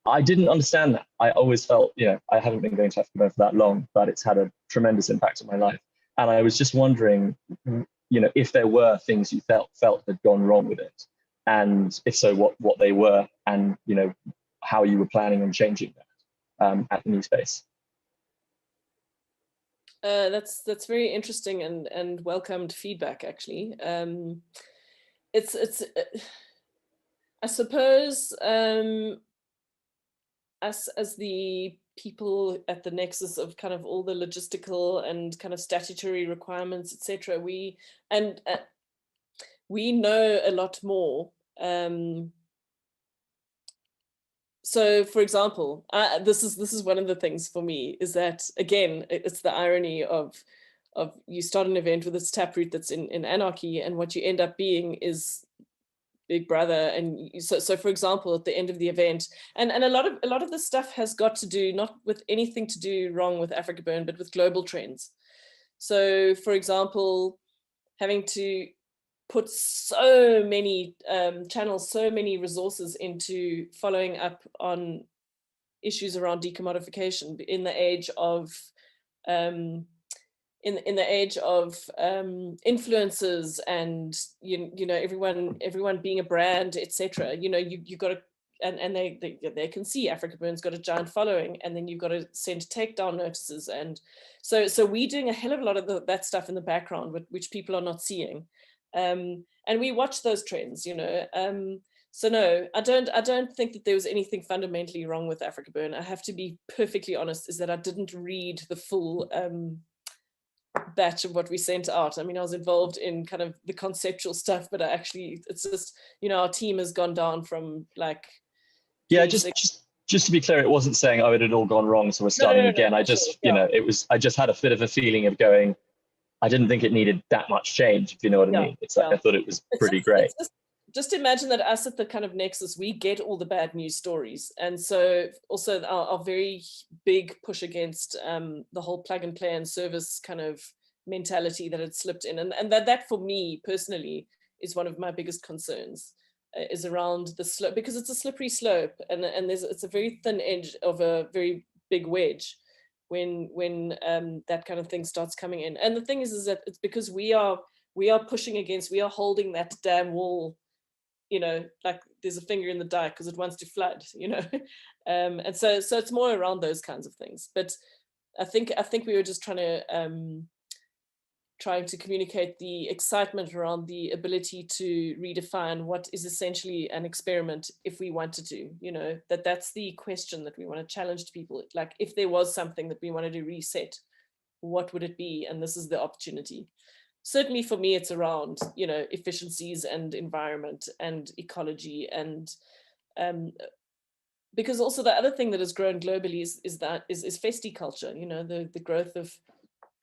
I didn't understand that. I always felt, I haven't been going to AfrikaBurn for that long, but it's had a tremendous impact on my life. And I was just wondering, if there were things you felt had gone wrong with it, and if so, what they were, and how you were planning on changing that at the new space. That's very interesting and welcomed feedback, actually. It's I suppose us as the people at the nexus of kind of all the logistical and kind of statutory requirements, etc. We know a lot more. So, for example, this is one of the things for me, is that, again, it's the irony of you start an event with this taproot that's in anarchy, and what you end up being is Big Brother. And so for example, at the end of the event, and a lot of this stuff has got to do not with anything to do wrong with AfrikaBurn, but with global trends. So, for example, having to put so many channels, so many resources into following up on issues around decommodification in the age of in the age of influencers and you know everyone being a brand, etc. You know, you got to and they can see AfrikaBurn's got a giant following, and then you've got to send takedown notices, and so we're doing a hell of a lot of that stuff in the background, which people are not seeing, and we watch those trends, you know. So no, I don't think that there was anything fundamentally wrong with AfrikaBurn. I have to be perfectly honest, is that I didn't read the full batch of what we sent out. I mean, I was involved in kind of the conceptual stuff, but it's just, you know, our team has gone down from like, yeah, just to be clear, it wasn't saying, oh, it had all gone wrong, so we're starting again. I just, you know, I just had a bit of a feeling of going, I didn't think it needed that much change, if you know what I mean. It's like, I thought it was pretty great. Just imagine that us at the kind of nexus, we get all the bad news stories. And so also our very big push against the whole plug and play and service kind of mentality that had slipped in. And that for me personally is one of my biggest concerns, is around the slope, because it's a slippery slope, and it's a very thin edge of a very big wedge when that kind of thing starts coming in. And the thing is that it's because we are pushing against, we are holding that damn wall, you know, like there's a finger in the dike because it wants to flood, you know. And so it's more around those kinds of things. But I think we were just trying to communicate the excitement around the ability to redefine what is essentially an experiment if we wanted to, you know, that's the question that we want to challenge to people. Like, if there was something that we wanted to reset, what would it be? And this is the opportunity. Certainly for me, it's around, you know, efficiencies and environment and ecology, and because also the other thing that has grown globally is festi culture, you know, the growth of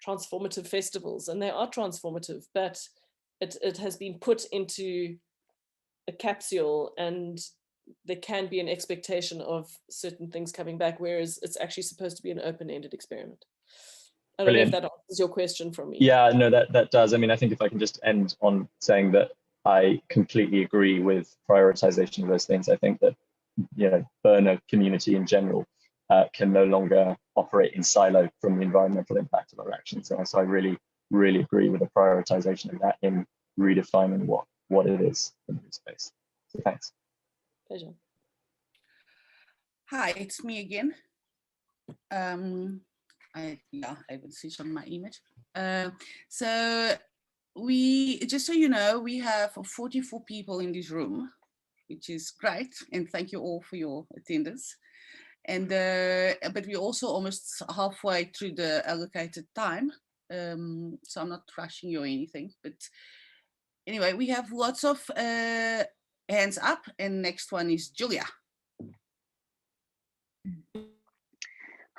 transformative festivals, and they are transformative, but it has been put into a capsule, and there can be an expectation of certain things coming back, whereas it's actually supposed to be an open-ended experiment. I don't know if that answers your question from me. Yeah, no, that does. I mean, I think if I can just end on saying that I completely agree with prioritization of those things. I think that, you know, burner community in general can no longer operate in silo from the environmental impact of our actions. And so I really, really agree with the prioritization of that in redefining what it is in this space. So thanks. Pleasure. Hi, it's me again. I will switch on my image. So we, just so you know, we have 44 people in this room, which is great, and thank you all for your attendance. And but we're also almost halfway through the allocated time, so I'm not rushing you or anything. But anyway, we have lots of hands up, and next one is Julia.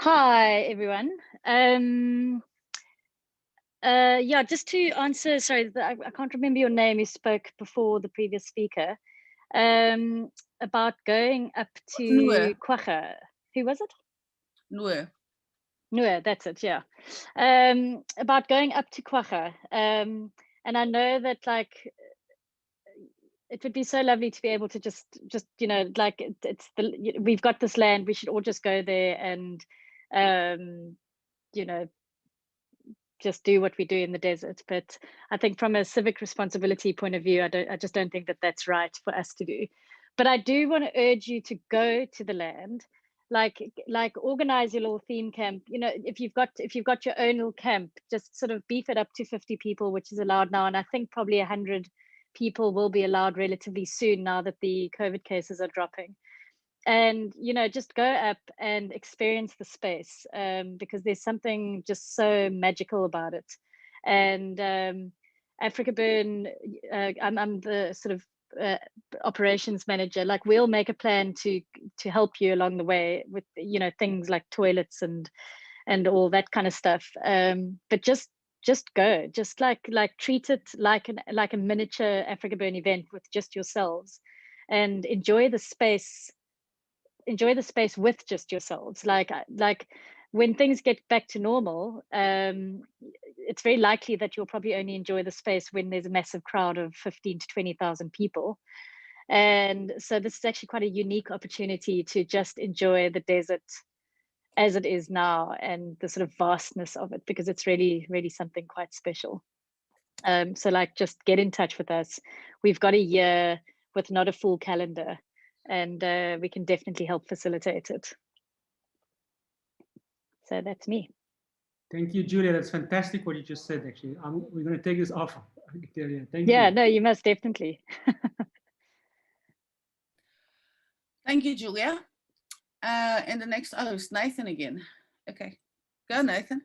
Hi, everyone. Yeah, just to answer, sorry, I can't remember your name, you spoke before the previous speaker, about going up to Kwacha. Who was it? Noor, that's it, yeah. About going up to Kwacha. And I know that, like, it would be so lovely to be able to just you know, like, we've got this land, we should all just go there and you know, just do what we do in the desert. But I think from a civic responsibility point of view, I just don't think that that's right for us to do. But I do want to urge you to go to the land, like organize your little theme camp. You know, if you've got your own little camp, just sort of beef it up to 50 people, which is allowed now, and I think probably 100 people will be allowed relatively soon now that the COVID cases are dropping. And, you know, just go up and experience the space, because there's something just so magical about it. And AfrikaBurn, I'm the sort of operations manager. Like, we'll make a plan to help you along the way with, you know, things like toilets and all that kind of stuff. But just go, just like treat it like a miniature AfrikaBurn event with just yourselves, and enjoy the space with just yourselves. Like when things get back to normal, it's very likely that you'll probably only enjoy the space when there's a massive crowd of 15 to 20,000 people. And so this is actually quite a unique opportunity to just enjoy the desert as it is now and the sort of vastness of it, because it's really, really something quite special. So like, just get in touch with us. We've got a year with not a full calendar, and we can definitely help facilitate it. So that's me. Thank you, Julia. That's fantastic what you just said, actually. We're going to take this off. Thank you. Yeah, no, you must definitely. Thank you, Julia. And the next, oh, it's Nathan again. Okay, go Nathan.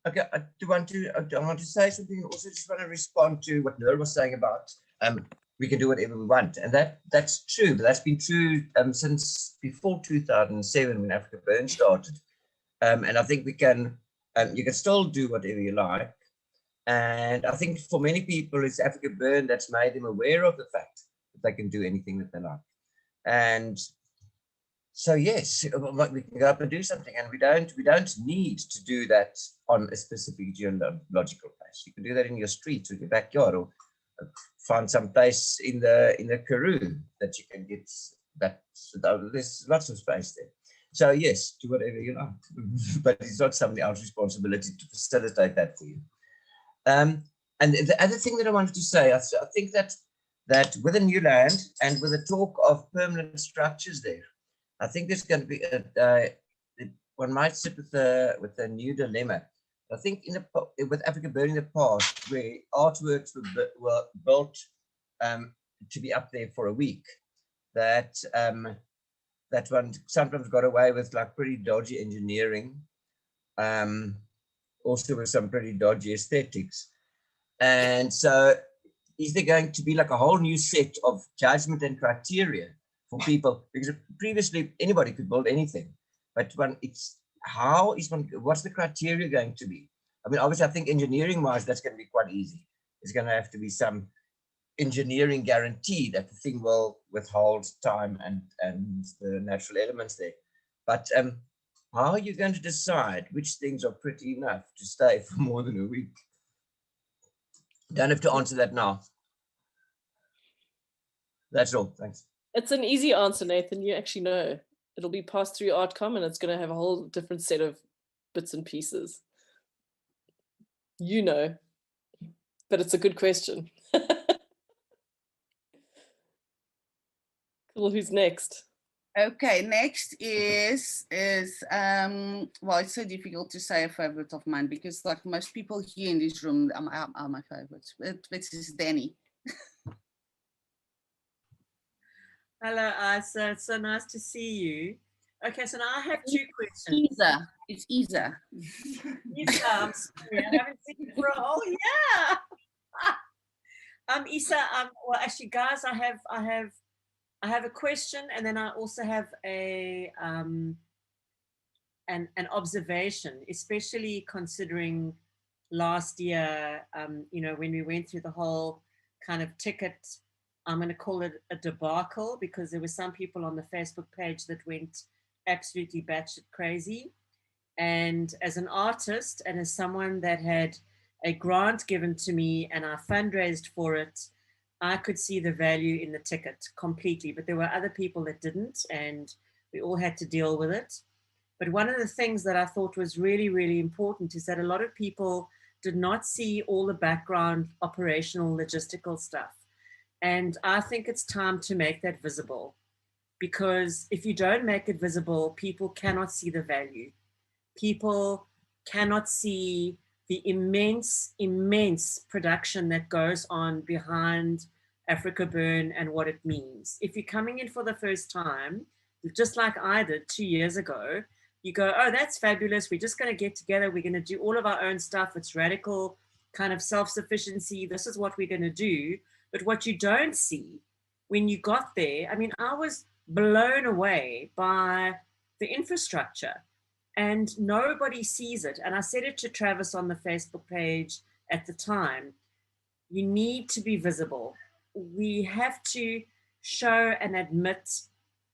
Okay, I want to say something. Also, just want to respond to what Noor was saying about we can do whatever we want, and that's true. But that's been true since before 2007 when AfrikaBurn started, and I think we can. You can still do whatever you like, and I think for many people, it's AfrikaBurn that's made them aware of the fact that they can do anything that they like, and so yes, we can go up and do something, and we don't need to do that on a specific geological place. You can do that in your street or your backyard, or find some place in the Karoo that you can get that. There's lots of space there. So yes, do whatever you like, but it's not somebody else's responsibility to facilitate that for you. And the other thing that I wanted to say, I think that with the new land and with the talk of permanent structures there, I think there's going to be one might sit with a new dilemma. I think with AfrikaBurn in the past, where artworks were built to be up there for a week, that one sometimes got away with like pretty dodgy engineering, also with some pretty dodgy aesthetics. And so, is there going to be like a whole new set of judgment and criteria for people? Because previously anybody could build anything, but what's the criteria going to be? I mean, obviously I think engineering wise that's going to be quite easy. It's going to have to be some engineering guarantee that the thing will withhold time and the natural elements there. But how are you going to decide which things are pretty enough to stay for more than a week? Don't have to answer that now. That's all. Thanks. It's an easy answer, Nathan. You actually know. It'll be passed through Artcom, and it's going to have a whole different set of bits and pieces. You know, but it's a good question. Cool. Who's next? Okay, next is well, it's so difficult to say a favorite of mine because like most people here in this room are my favorites. This is Danny. Hello, Isa. It's so nice to see you. Okay, so now I have two questions. Isa. It's Isa. Isa, I'm sorry. I haven't seen you for a whole year. Isa, well, actually, guys, I have a question, and then I also have an observation, especially considering last year, when we went through the whole kind of ticket. I'm going to call it a debacle because there were some people on the Facebook page that went absolutely batshit crazy. And as an artist and as someone that had a grant given to me and I fundraised for it, I could see the value in the ticket completely. But there were other people that didn't, and we all had to deal with it. But one of the things that I thought was really, really important is that a lot of people did not see all the background operational logistical stuff. And I think it's time to make that visible, because if you don't make it visible, people cannot see the value. People cannot see the immense, immense production that goes on behind AfrikaBurn and what it means. If you're coming in for the first time, just like I did 2 years ago, you go, oh, that's fabulous. We're just going to get together. We're going to do all of our own stuff. It's radical kind of self-sufficiency. This is what we're going to do. But what you don't see when you got there, I mean, I was blown away by the infrastructure and nobody sees it. And I said it to Travis on the Facebook page at the time, you need to be visible. we have to show and admit,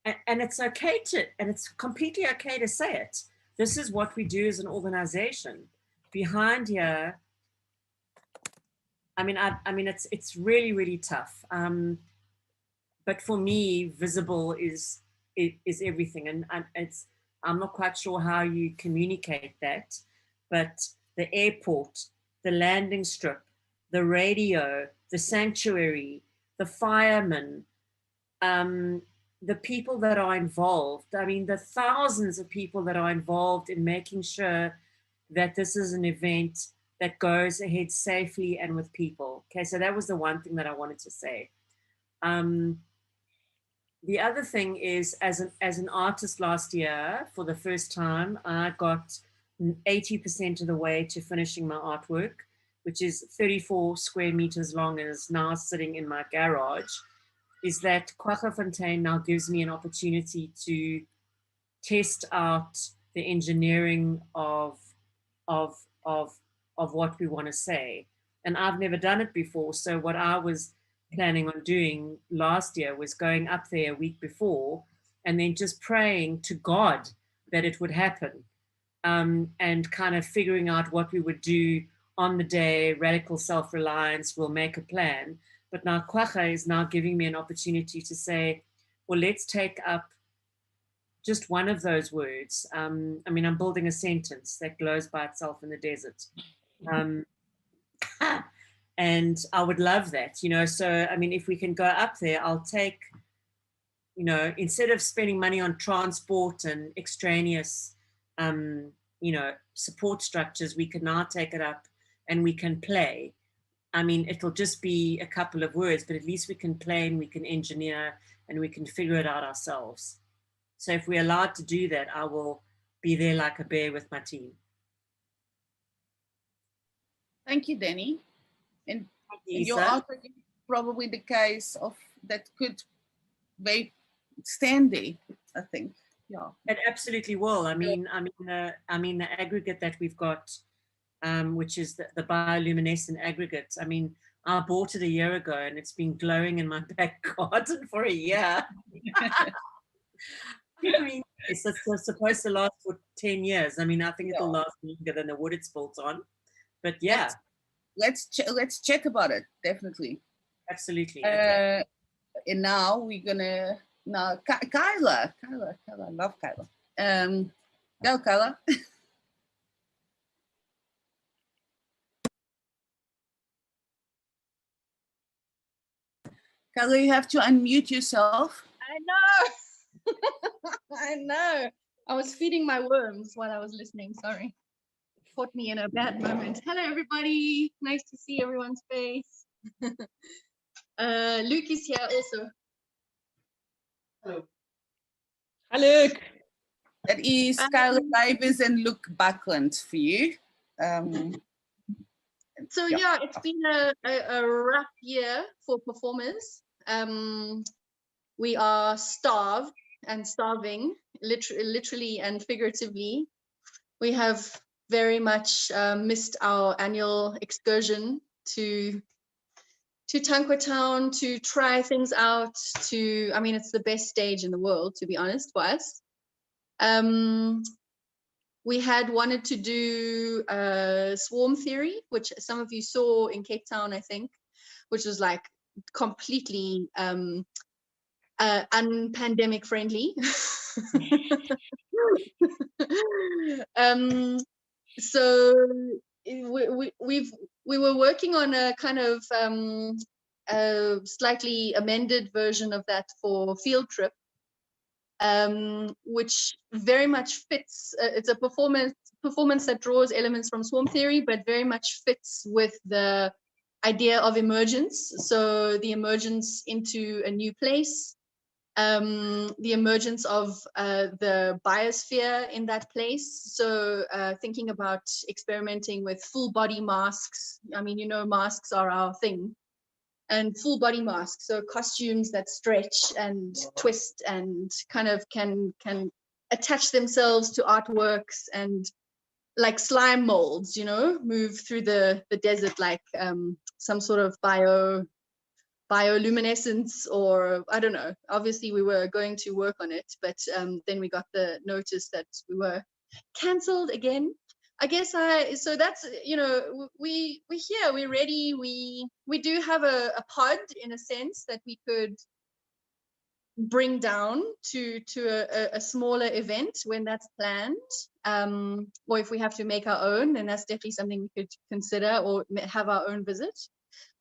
and it's okay to, and it's completely okay to say it. This is what we do as an organization. Behind here, I mean, it's really, really tough. But for me, visible is everything, and I'm not quite sure how you communicate that, but the airport, the landing strip, the radio, the sanctuary, the firemen, the people that are involved. I mean, the thousands of people that are involved in making sure that this is an event that goes ahead safely and with people. Okay, so that was the one thing that I wanted to say. The other thing is, as an artist last year, for the first time, I got 80% of the way to finishing my artwork, which is 34 square meters long and is now sitting in my garage. Is that Kwaggafontein now gives me an opportunity to test out the engineering of what we want to say. And I've never done it before. So what I was planning on doing last year was going up there a week before and then just praying to God that it would happen, and kind of figuring out what we would do on the day. Radical self-reliance, we'll make a plan. But now Kwagga is now giving me an opportunity to say, well, let's take up just one of those words. I mean, I'm building a sentence that glows by itself in the desert. And I would love that, you know. So, I mean, if we can go up there, I'll take, you know, instead of spending money on transport and extraneous, you know, support structures, we can now take it up and we can play. I mean, it'll just be a couple of words, but at least we can play and we can engineer and we can figure it out ourselves. So if we're allowed to do that, I will be there like a bear with my team. Thank you, Danny. And you, your Isa. artwork is probably the case of that could stand there, I think. Yeah. It absolutely will. I mean, the aggregate that we've got, which is the bioluminescent aggregate. I mean, I bought it a year ago and it's been glowing in my back garden for a year. I mean, it's supposed to last for 10 years. I mean, I think it'll last longer than the wood it's built on. But yeah. Let's check about it, definitely. Absolutely. Okay. And now we're gonna Kyla, I love Kyla. Go, Kyla. Kyla, you have to unmute yourself. I know. I know. I was feeding my worms while I was listening. Sorry. Caught me in a bad moment. Hello, everybody. Nice to see everyone's face. Luke is here also. Hello. Hi, Luke. That is Kyla Davis and Luke Buckland for you. So yeah, it's been a rough year for performers. We are starved and starving, literally and figuratively. We have very much missed our annual excursion to Tanquetown to try things out. I mean, it's the best stage in the world, to be honest, for us. We had wanted to do swarm theory, which some of you saw in Cape Town, I think, which was like completely unpandemic friendly. So we were working on a kind of a slightly amended version of that for field trip, which very much fits. It's a performance that draws elements from swarm theory, but very much fits with the idea of emergence. So the emergence into a new place, the emergence of the biosphere in that place. So thinking about experimenting with full body masks. I mean, you know, masks are our thing. And full body masks, so costumes that stretch and twist and kind of can attach themselves to artworks and like slime molds, you know, move through the desert like some sort of bioluminescence, or I don't know. Obviously, we were going to work on it, but then we got the notice that we were cancelled again. I guess so that's, you know, we're here, we're ready. We do have a pod in a sense that we could bring down to a smaller event when that's planned, or if we have to make our own, then that's definitely something we could consider, or have our own visit.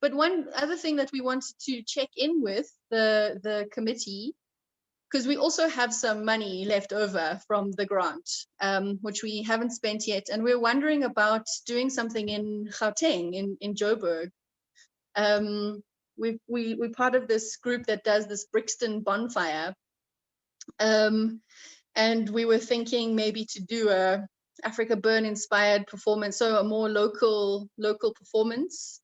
But one other thing that we wanted to check in with the committee, because we also have some money left over from the grant, which we haven't spent yet, and we're wondering about doing something in Gauteng, in Joburg. We're part of this group that does this Brixton bonfire, and we were thinking maybe to do a AfrikaBurn inspired performance, so a more local performance.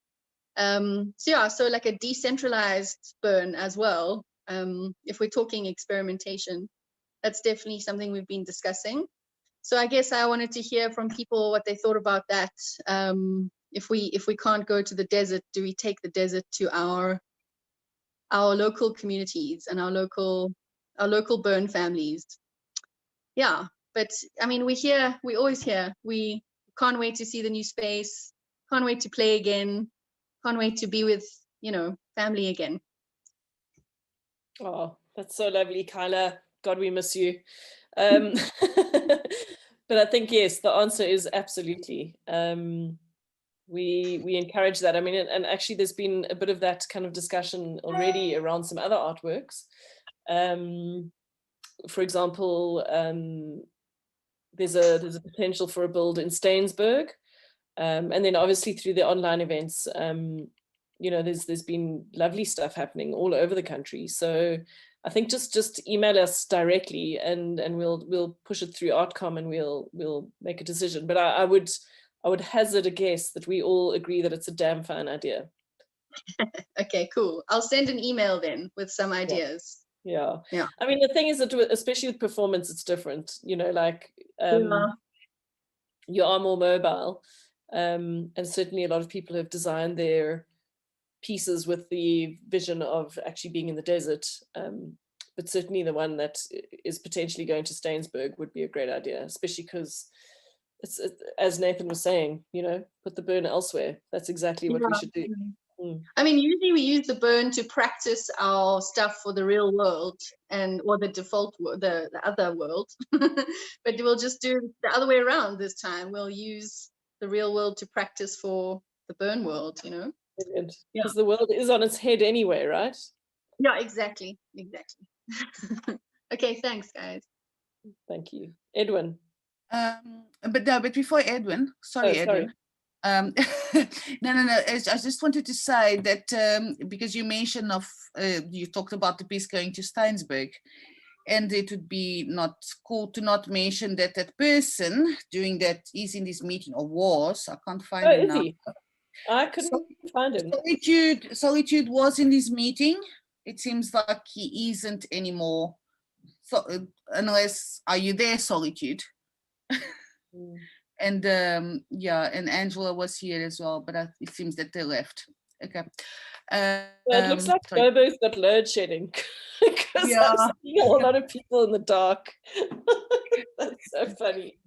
So yeah, so like a decentralized burn as well. If we're talking experimentation, that's definitely something we've been discussing. So I guess I wanted to hear from people what they thought about that. If we can't go to the desert, do we take the desert to our local communities and our local burn families? Yeah, but I mean, we're always here. We can't wait to see the new space. Can't wait to play again. Can't wait to be with, you know, family again. Oh, that's so lovely, Kyla. God, we miss you. But I think, yes, the answer is absolutely. We encourage that. I mean, and actually there's been a bit of that kind of discussion already around some other artworks. For example, there's a potential for a build in Stainsburg. And then obviously through the online events, you know, there's been lovely stuff happening all over the country. So I think just email us directly, and we'll push it through Artcom, and we'll make a decision. But I would hazard a guess that we all agree that it's a damn fine idea. Okay, cool. I'll send an email then with some ideas. Yeah. Yeah. I mean, the thing is that especially with performance, it's different. You know, like you are more mobile, and certainly a lot of people have designed their pieces with the vision of actually being in the desert. But certainly the one that is potentially going to Stainsburg would be a great idea, especially because it's, as Nathan was saying, you know, put the burn elsewhere. That's exactly what we should do. I mean, usually we use the burn to practice our stuff for the real world, or the default, the other world. But we'll just do the other way around this time. We'll use the real world to practice for the burn world, you know? Because the world is on its head anyway, right? Yeah, exactly. Okay, thanks, guys. Thank you. Edwin. But before Edwin, sorry. Edwin. No. I just wanted to say that because you mentioned you talked about the piece going to Stainsburg, and it would be not cool to not mention that that person doing that is in this meeting, or was. I can't find him now. He? I couldn't find him. Solitude was in this meeting. It seems like he isn't anymore. So unless, are you there, Solitude? And yeah, and Angela was here as well, but it seems that they left. Okay. It looks like Joburg's got load shedding, because I'm seeing a lot of people in the dark. That's so funny.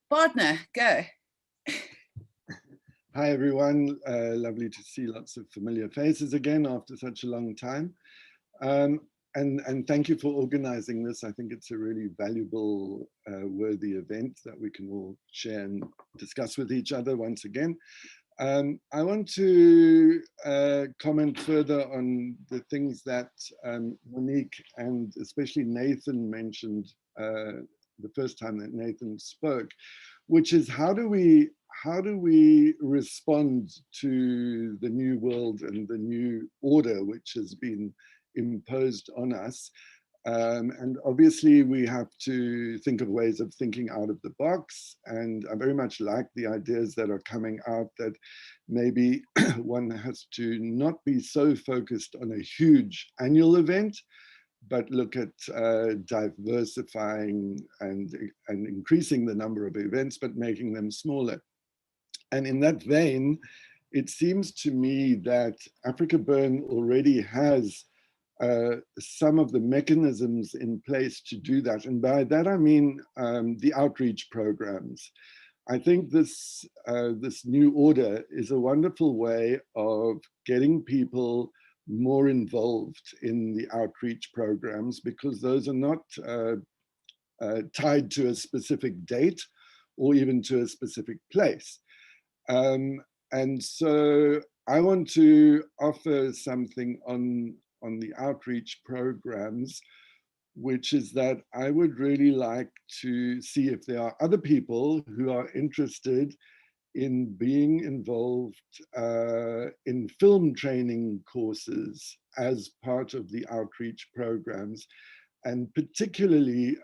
Partner, go. Hi everyone, lovely to see lots of familiar faces again after such a long time. And thank you for organizing this. I think it's a really valuable, worthy event that we can all share and discuss with each other once again. I want to comment further on the things that Monique and especially Nathan mentioned the first time that Nathan spoke, which is how do we respond to the new world and the new order which has been imposed on us? And obviously we have to think of ways of thinking out of the box, and I very much like the ideas that are coming out that maybe one has to not be so focused on a huge annual event, but look at diversifying and increasing the number of events, but making them smaller. And in that vein, it seems to me that AfrikaBurn already has some of the mechanisms in place to do that. And by that, I mean the outreach programs. I think this new order is a wonderful way of getting people more involved in the outreach programs, because those are not tied to a specific date or even to a specific place. And so I want to offer something on the outreach programs, which is that I would really like to see if there are other people who are interested in being involved in film training courses as part of the outreach programs, and particularly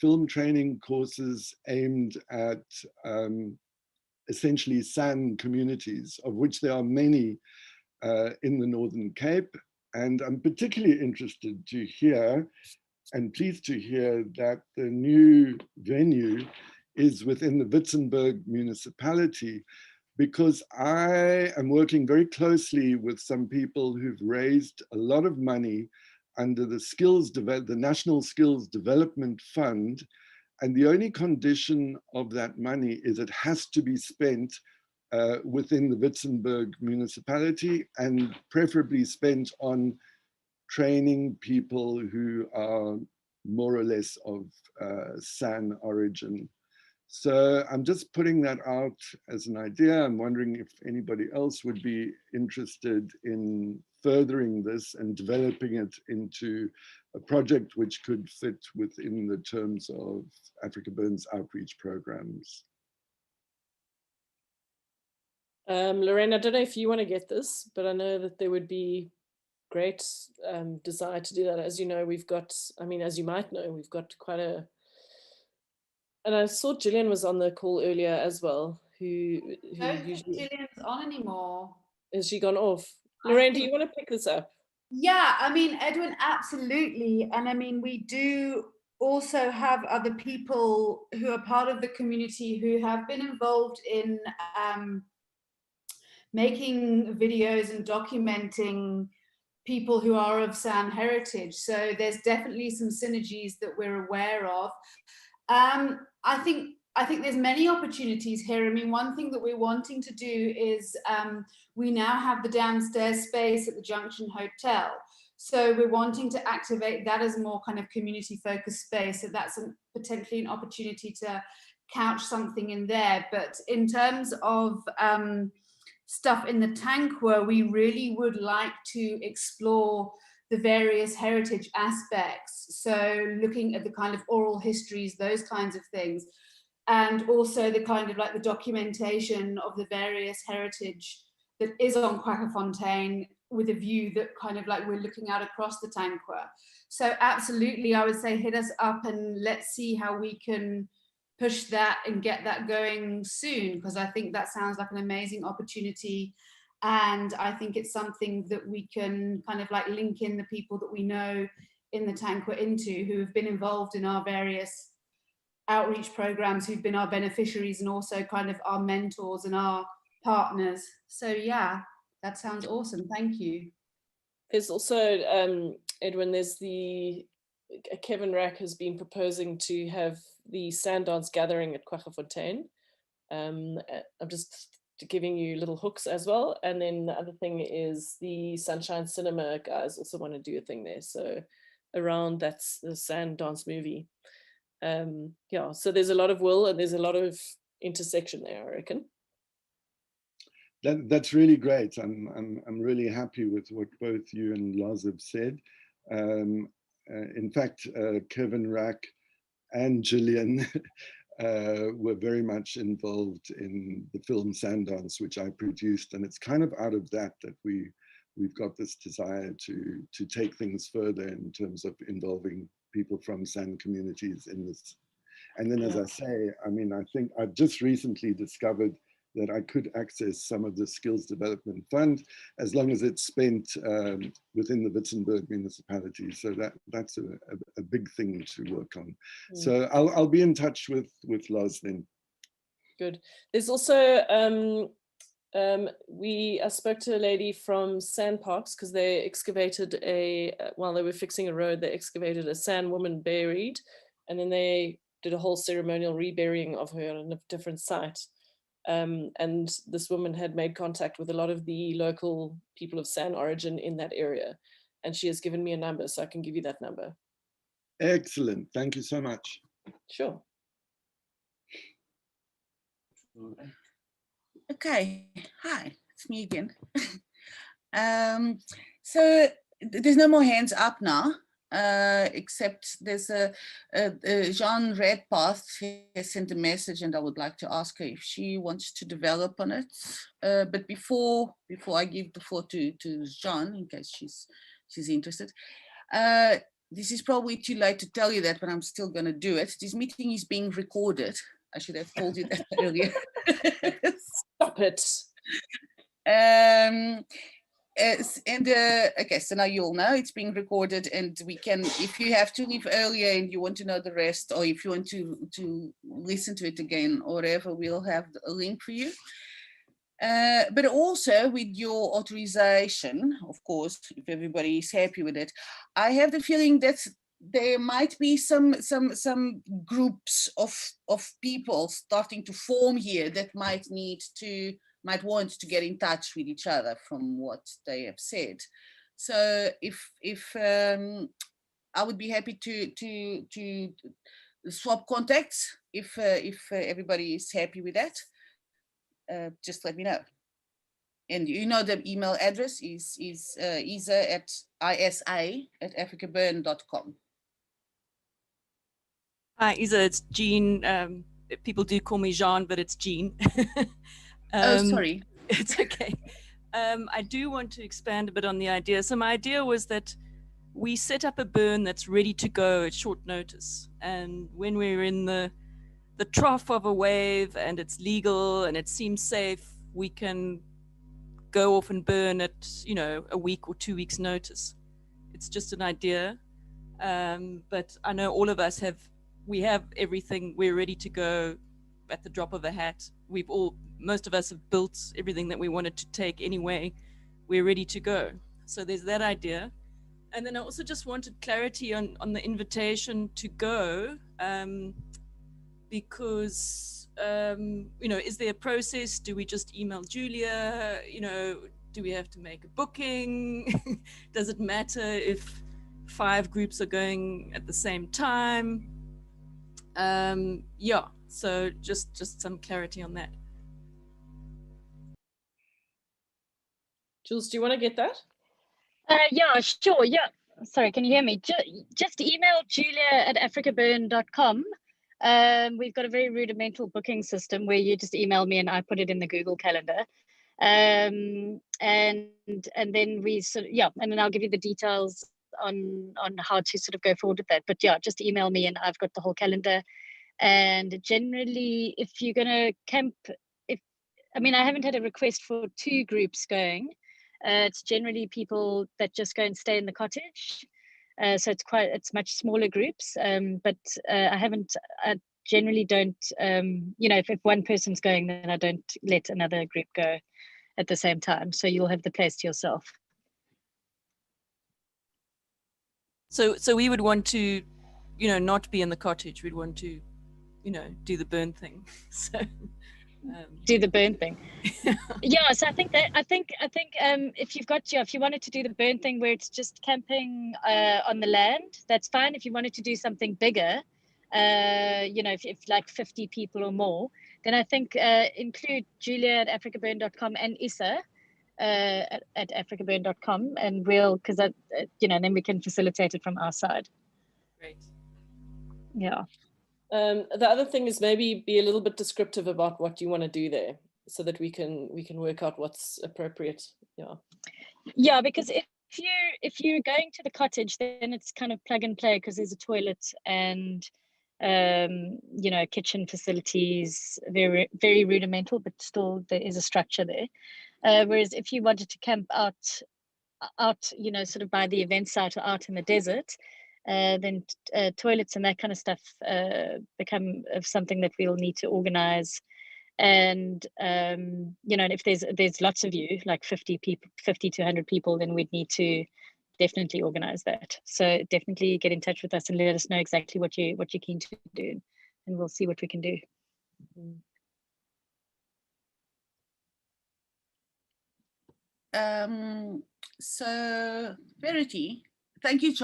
film training courses aimed at essentially San communities, of which there are many in the Northern Cape. And I'm particularly interested to hear and pleased to hear that the new venue is within the Witzenberg municipality, because I am working very closely with some people who've raised a lot of money under the National Skills Development Fund. And the only condition of that money is it has to be spent within the Witzenberg municipality, and preferably spent on training people who are more or less of San origin. So I'm just putting that out as an idea. I'm wondering if anybody else would be interested in furthering this and developing it into a project which could fit within the terms of AfrikaBurn's outreach programs. Lorraine, I don't know if you want to get this, but I know that there would be great desire to do that. As you know, we've got, I mean, as you might know, we've got quite a, and I saw Gillian was on the call earlier as well, who I don't think usually, Gillian's on anymore. has she gone off? Lorraine, do you want to pick this up? Yeah, I mean, Edwin, absolutely. And I mean, we do also have other people who are part of the community who have been involved in making videos and documenting people who are of San heritage. So there's definitely some synergies that we're aware of. I think there's many opportunities here. I mean, one thing that we're wanting to do is we now have the downstairs space at the Junction Hotel. So we're wanting to activate that as more kind of community focused space. So that's potentially an opportunity to couch something in there. But in terms of stuff in the Tankwa, we really would like to explore the various heritage aspects. So looking at the kind of oral histories, those kinds of things, and also the kind of like the documentation of the various heritage that is on Kwaggafontein, with a view that kind of like we're looking out across the Tankwa. So absolutely, I would say hit us up and let's see how we can push that and get that going soon, because I think that sounds like an amazing opportunity. And I think it's something that we can kind of like link in the people that we know in the Tankwa into, who have been involved in our various outreach programs, who've been our beneficiaries and also kind of our mentors and our partners. So yeah, that sounds awesome. Thank you. There's also, Edwin, there's the, Kevin Rack has been proposing to have the Sand Dance gathering at Kwaggafontein. I'm just giving you little hooks as well. And then the other thing is the Sunshine Cinema guys also want to do a thing there. So around that's the Sand Dance movie. Yeah, so there's a lot of will and there's a lot of intersection there, I reckon. That's really great. I'm really happy with what both you and Lars have said. In fact, Kevin Rack and Gillian were very much involved in the film Sandance, which I produced, and it's kind of out of that we've got this desire to take things further in terms of involving people from San communities in this. And then, as I say, I mean, I think I've just recently discovered that I could access some of the Skills Development Fund as long as it's spent within the Witzenberg municipality. So that's a big thing to work on. So I'll be in touch with Lars then. Good. There's also I spoke to a lady from Sandparks because they excavated while they were fixing a road, they excavated a sand woman buried, and then they did a whole ceremonial reburying of her on a different site. And this woman had made contact with a lot of the local people of San origin in that area. And she has given me a number, so I can give you that number. Excellent. Thank you so much. Sure. Okay, hi, it's me again. So there's no more hands up now, except there's a Jean Redpath has sent a message, and I would like to ask her if she wants to develop on it. But before I give the floor to Jean, in case she's interested, this is probably too late to tell you that, but I'm still going to do it. This meeting is being recorded. I should have told you that earlier. Stop it. Okay, so now you all know it's being recorded, and we can, if you have to leave earlier and you want to know the rest, or if you want to listen to it again or whatever, we'll have a link for you. But also with your authorization, of course, if everybody is happy with it, I have the feeling that there might be some groups of people starting to form here that might want to get in touch with each other from what they have said. So if I would be happy to swap contacts if everybody is happy with that. Just let me know. And you know the email address is isa@afrikaburn.com. Hi, Isa, it's Jean. People do call me Jean, but it's Jean. Oh, sorry. It's okay. I do want to expand a bit on the idea. So my idea was that we set up a burn that's ready to go at short notice. And when we're in the trough of a wave and it's legal and it seems safe, we can go off and burn at, a week or 2 weeks notice. It's just an idea. But I know all of us we have everything. We're ready to go at the drop of a hat. Most of us have built everything that we wanted to take anyway. We're ready to go. So there's that idea. And then I also just wanted clarity on the invitation to go, because, is there a process? Do we just email Julia? Do we have to make a booking? Does it matter if 5 groups are going at the same time? Yeah, so just some clarity on that. Jules, do you want to get that? Yeah, sure. Yeah. Sorry, can you hear me? Just email julia@afrikaburn.com. We've got a very rudimental booking system where you just email me and I put it in the Google Calendar. And then we and then I'll give you the details on how to sort of go forward with that. But yeah, just email me and I've got the whole calendar. And generally, if you're gonna camp, I haven't had a request for 2 groups going. It's generally people that just go and stay in the cottage. So it's much smaller groups. But I generally don't, if one person's going, then I don't let another group go at the same time. So you'll have the place to yourself. So we would want to, not be in the cottage. We'd want to, do the burn thing. So do the burn thing. Yeah, so I think if you wanted to do the burn thing where it's just camping on the land, that's fine. If you wanted to do something bigger, if like 50 people or more, then I think include Julia at AfrikaBurn.com and Issa at AfrikaBurn.com, and because then we can facilitate it from our side. Great. Yeah. The other thing is maybe be a little bit descriptive about what you want to do there, so that we can work out what's appropriate. Yeah, because if you're going to the cottage, then it's kind of plug and play because there's a toilet and kitchen facilities, very very rudimental, but still there is a structure there. Whereas if you wanted to camp out sort of by the event site or out in the desert, then toilets and that kind of stuff become something that we'll need to organize And you know, and if there's lots of you, like 50 people, 50 to 100 people, then we'd need to definitely organize that. So definitely get in touch with us and let us know exactly what you're keen to do, and we'll see what we can do. So Verity, thank you,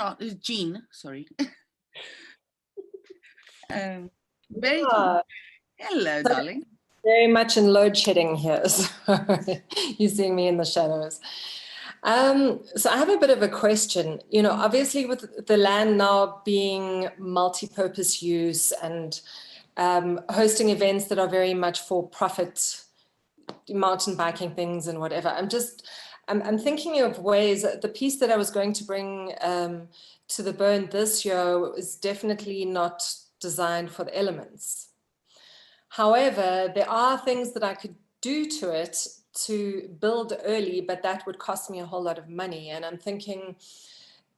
Jean, sorry. Verity, hello, So darling. very much in load shedding here. So you're seeing me in the shadows. So I have a bit of a question. You know, obviously with the land now being multi-purpose use and hosting events that are very much for profit, mountain biking things and whatever, I'm thinking of ways. The piece that I was going to bring to the Burn this year is definitely not designed for the elements. However, there are things that I could do to it to build early, but that would cost me a whole lot of money. And I'm thinking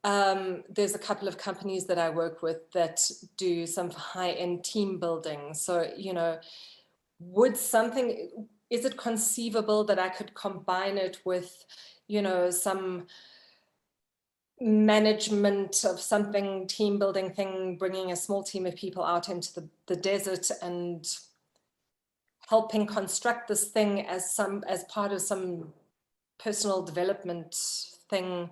there's a couple of companies that I work with that do some high-end team building. So, you know, is it conceivable that I could combine it with, you know, some management of something, team building thing, bringing a small team of people out into the desert and helping construct this thing as part of some personal development thing,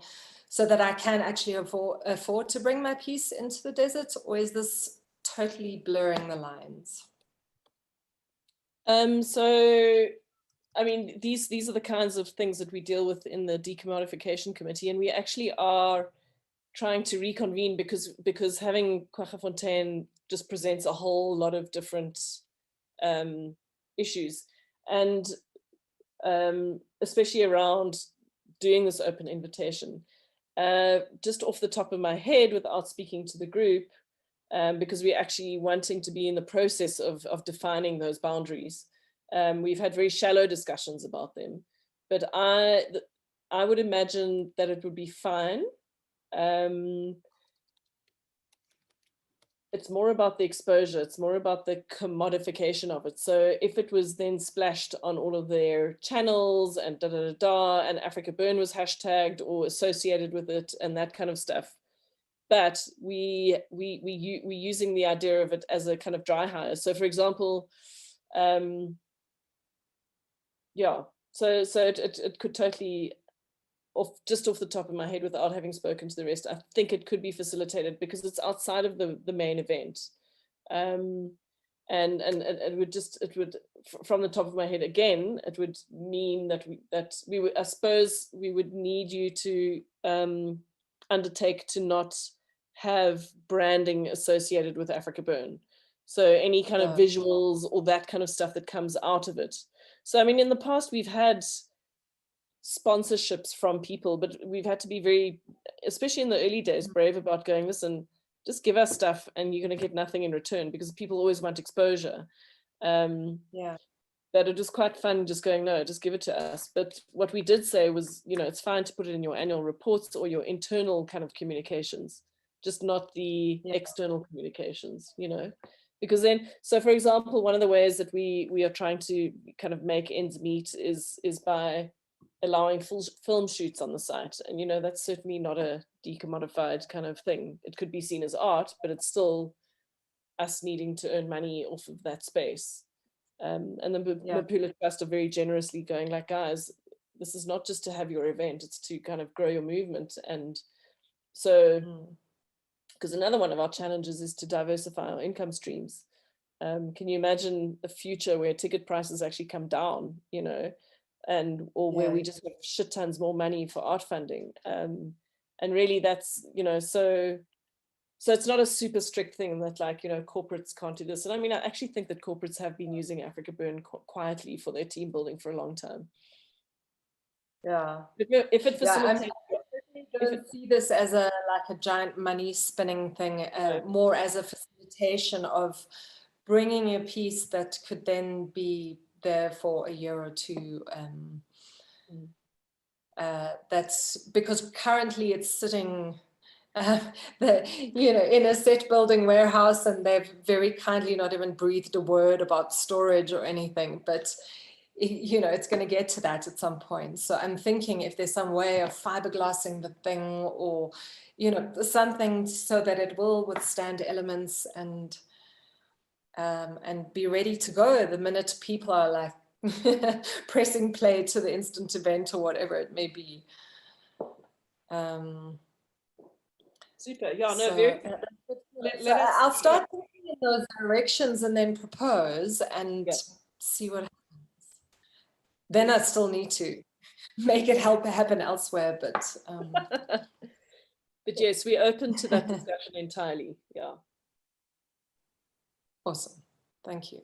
so that I can actually afford to bring my piece into the desert? Or is this totally blurring the lines? So, I mean, these are the kinds of things that we deal with in the decommodification committee, and we actually are trying to reconvene because having Kwaggafontein just presents a whole lot of different issues, and especially around doing this open invitation. Just off the top of my head, without speaking to the group, because we're actually wanting to be in the process of defining those boundaries. We've had very shallow discussions about them, but I would imagine that it would be fine. It's more about the exposure. It's more about the commodification of it. So if it was then splashed on all of their channels and and AfrikaBurn was hashtagged or associated with it and that kind of stuff, but we're using the idea of it as a kind of dry hire. So for example, yeah, so it could totally, just off the top of my head, without having spoken to the rest, I think it could be facilitated because it's outside of the main event. And it would, from the top of my head again, it would mean that we would, I suppose we would need you to undertake to not have branding associated with AfrikaBurn. So any kind of visuals or that kind of stuff that comes out of it. So I mean, in the past we've had sponsorships from people, but we've had to be very, especially in the early days, brave about going, listen, just give us stuff and you're going to get nothing in return, because people always want exposure. Yeah. But it was quite fun just going, no, just give it to us. But what we did say was, you know, it's fine to put it in your annual reports or your internal kind of communications, just not the external communications, you know, because then, so for example, one of the ways that we are trying to kind of make ends meet is by allowing film shoots on the site. And, you know, that's certainly not a decommodified kind of thing. It could be seen as art, but it's still us needing to earn money off of that space. And the Mapula Trust are very generously going like, guys, this is not just to have your event, it's to kind of grow your movement. And so, because another one of our challenges is to diversify our income streams. Can you imagine a future where ticket prices actually come down, you know, or where we just have shit tons more money for art funding? And really that's, you know, so it's not a super strict thing that, like, you know, corporates can't do this. And I mean, I actually think that corporates have been using AfrikaBurn quietly for their team building for a long time. Yeah. If it facilitates, I don't see this as a giant money spinning thing, more as a facilitation of bringing a piece that could then be there for a year or two. That's because currently it's sitting in a set building warehouse, and they've very kindly not even breathed a word about storage or anything, but it's going to get to that at some point. So I'm thinking if there's some way of fiberglassing the thing, or something so that it will withstand elements and be ready to go the minute people are like pressing play to the instant event or whatever it may be. Super. Yeah, no, So, very so I'll start thinking in those directions and then propose and see what happens. Then I still need to make it happen elsewhere, but but yes, we're open to that discussion entirely. Yeah. Awesome. Thank you.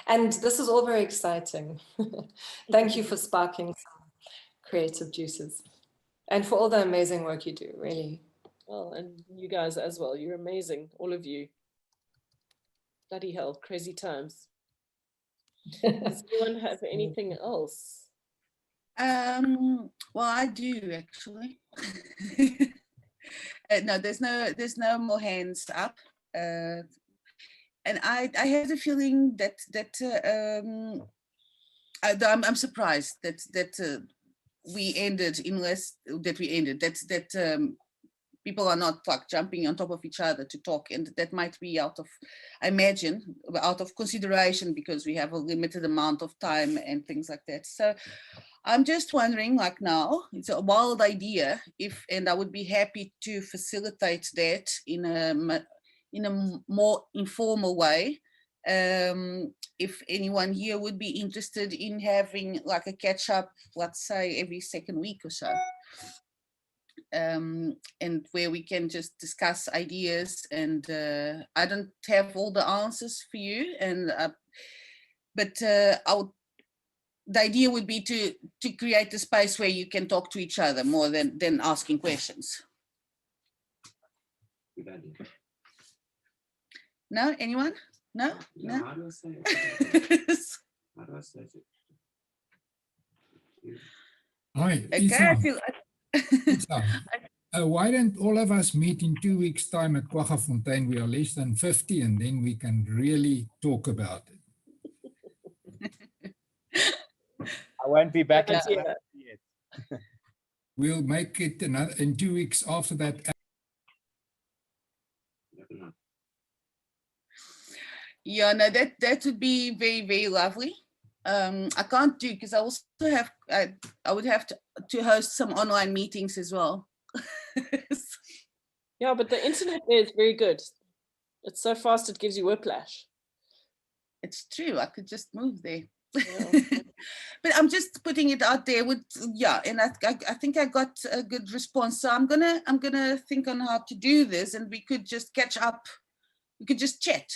And this is all very exciting. Thank you for sparking some creative juices and for all the amazing work you do, really. Well, and you guys as well. You're amazing, all of you. Bloody hell, crazy times. Does anyone have anything else? Well, I do actually. No, there's no more hands up. And I had a feeling that I'm surprised that we ended that people are not like jumping on top of each other to talk, and that might be out of, I imagine, out of consideration because we have a limited amount of time and things like that. So I'm just wondering, like now, it's a wild idea, and I would be happy to facilitate that in a more informal way. If anyone here would be interested in having like a catch up, let's say every second week or so. And where we can just discuss ideas, and I don't have all the answers for you, and but the idea would be to create a space where you can talk to each other more than asking questions. Good idea. No, anyone? No? Yeah, No? how do I say it? How do I say it? Hi, Okay, why don't all of us meet in 2 weeks' time at Kwaggafontein? We are less than 50, and then we can really talk about it. I won't be back in yet. We'll make it in 2 weeks after that. Yeah, no, that would be very, very lovely. I can't do, because I also have, I would have to host some online meetings as well. Yeah, but the internet there is very good. It's so fast, it gives you whiplash. It's true, I could just move there. Yeah. But I'm just putting it out there with, yeah, and I think I got a good response. So I'm gonna think on how to do this, and we could just catch up. We could just chat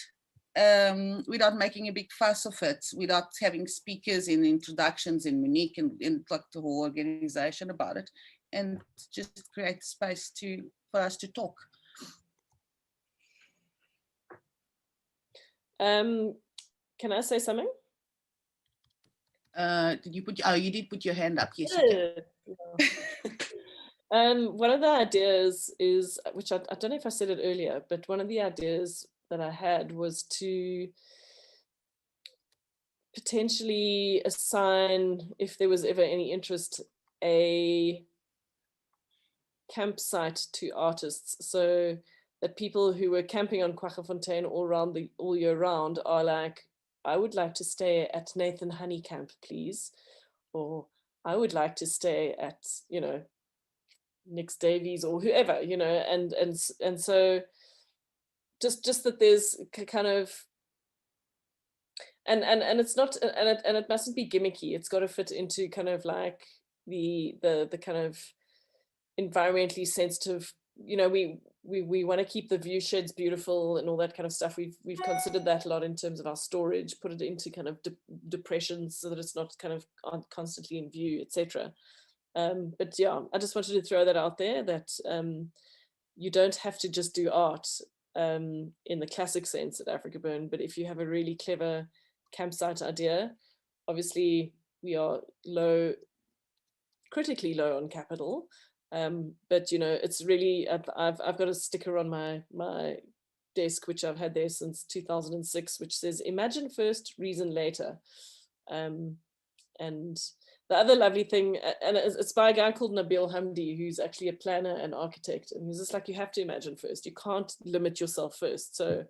without making a big fuss of it, without having speakers and introductions in Munich and like the whole organization about it, and just create space for us to talk. Can I say something? Did you put? Oh, you did put your hand up. Yes. One of the ideas is, which I don't know if I said it earlier, but one of the ideas that I had was to potentially assign, if there was ever any interest, a campsite to artists, so that people who were camping on Kwaggafontein all year round are like, I would like to stay at Nathan Honey Camp, please. Or I would like to stay at, Nick's Davies or whoever, and so just that there's kind of, and it's not, and it mustn't be gimmicky. It's got to fit into kind of like the kind of environmentally sensitive, we want to keep the view sheds beautiful and all that kind of stuff. We've considered that a lot in terms of our storage, put it into kind of depressions so that it's not kind of constantly in view, etc. But yeah, I just wanted to throw that out there, that you don't have to just do art in the classic sense at AfrikaBurn, but if you have a really clever campsite idea, obviously we are critically low on capital, But you know, it's really, I've got a sticker on my desk, which I've had there since 2006, which says imagine first, reason later. And the other lovely thing, and it's by a guy called Nabil Hamdi, who's actually a planner and architect, and he's just like, you have to imagine first, you can't limit yourself first. So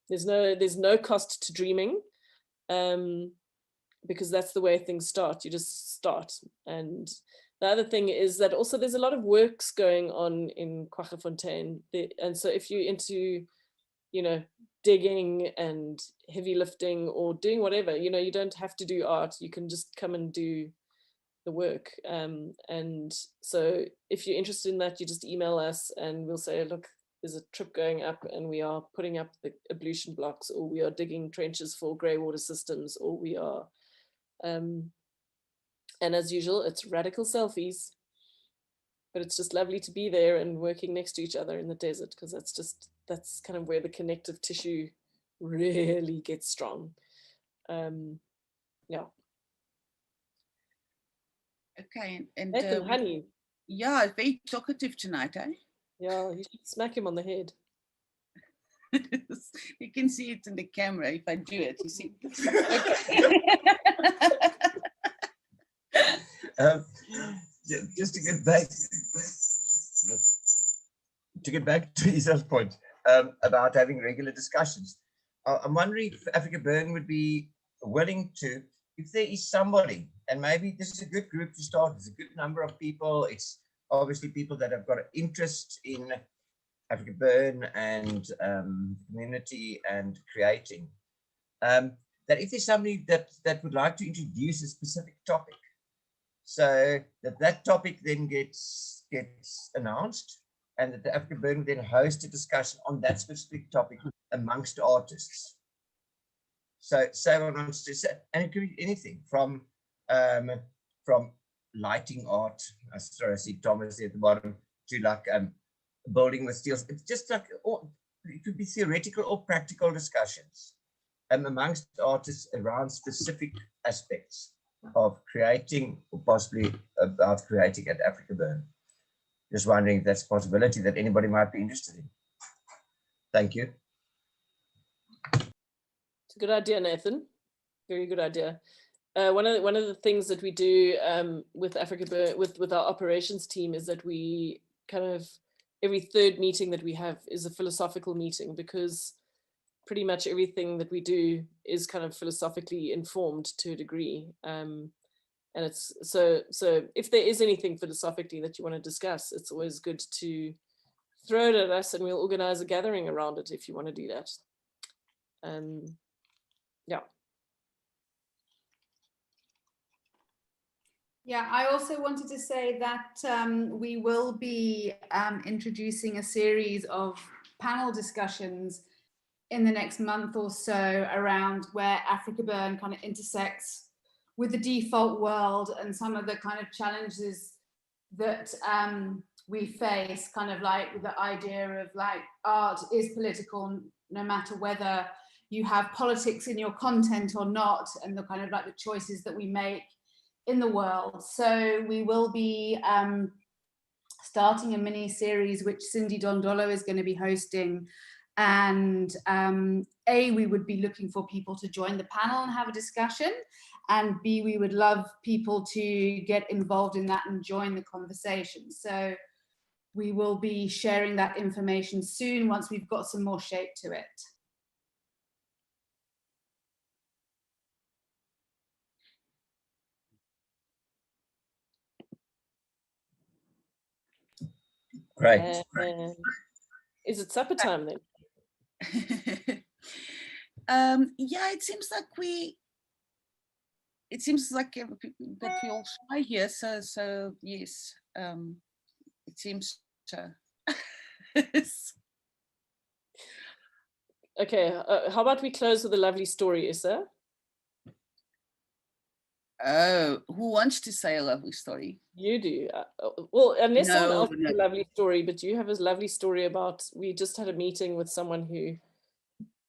there's no cost to dreaming, because that's the way things start. You just start. And the other thing is that also there's a lot of works going on in Kwaggafontein, and so if you're into, you know, digging and heavy lifting or doing whatever, you know, you don't have to do art, you can just come and do the work. And so if you're interested in that, you just email us and we'll say, look, there's a trip going up and we are putting up the ablution blocks, or we are digging trenches for grey water systems, or we are and as usual, it's radical selfies, but it's just lovely to be there and working next to each other in the desert, because that's kind of where the connective tissue really gets strong. Yeah. Okay, and Nathan, honey. Yeah, very talkative tonight, eh? Yeah, you should smack him on the head. You can see it in the camera if I do it. You see. Just to get back to Isa's point about having regular discussions, I'm wondering if AfrikaBurn would be willing to, if there is somebody, and maybe this is a good group to start, there's a good number of people, it's obviously people that have got an interest in AfrikaBurn and community and creating, that if there's somebody that would like to introduce a specific topic, so that topic then gets announced, and that the AfrikaBurn would then host a discussion on that specific topic amongst artists. So someone wants to say, and it could be anything from lighting art, sorry, I see Thomas at the bottom, to like building with steels. It's just like, it could be theoretical or practical discussions amongst artists around specific aspects of creating, or possibly about creating at AfrikaBurn. Just wondering if that's a possibility that anybody might be interested in. Thank you. It's a good idea, Nathan. Very good idea. One of the things that we do with AfrikaBurn, with our operations team, is that we kind of, every third meeting that we have is a philosophical meeting, because pretty much everything that we do is kind of philosophically informed to a degree. And it's so if there is anything philosophically that you want to discuss, it's always good to throw it at us and we'll organize a gathering around it if you want to do that. Yeah. Yeah, I also wanted to say that we will be introducing a series of panel discussions in the next month or so around where AfrikaBurn kind of intersects with the default world and some of the kind of challenges that we face, kind of like the idea of like art is political no matter whether you have politics in your content or not, and the kind of like the choices that we make in the world. So we will be starting a mini series which Cindy Dondolo is going to be hosting, and A, we would be looking for people to join the panel and have a discussion, and B, we would love people to get involved in that and join the conversation. So we will be sharing that information soon once we've got some more shape to it. Great. Is it supper time then? Yeah, it seems like that we all shy here. So yes, it seems so. Okay, how about we close with a lovely story, Issa? Oh, who wants to say a lovely story? You do. Well, unless someone No, else has a lovely story, but you have a lovely story about, we just had a meeting with someone who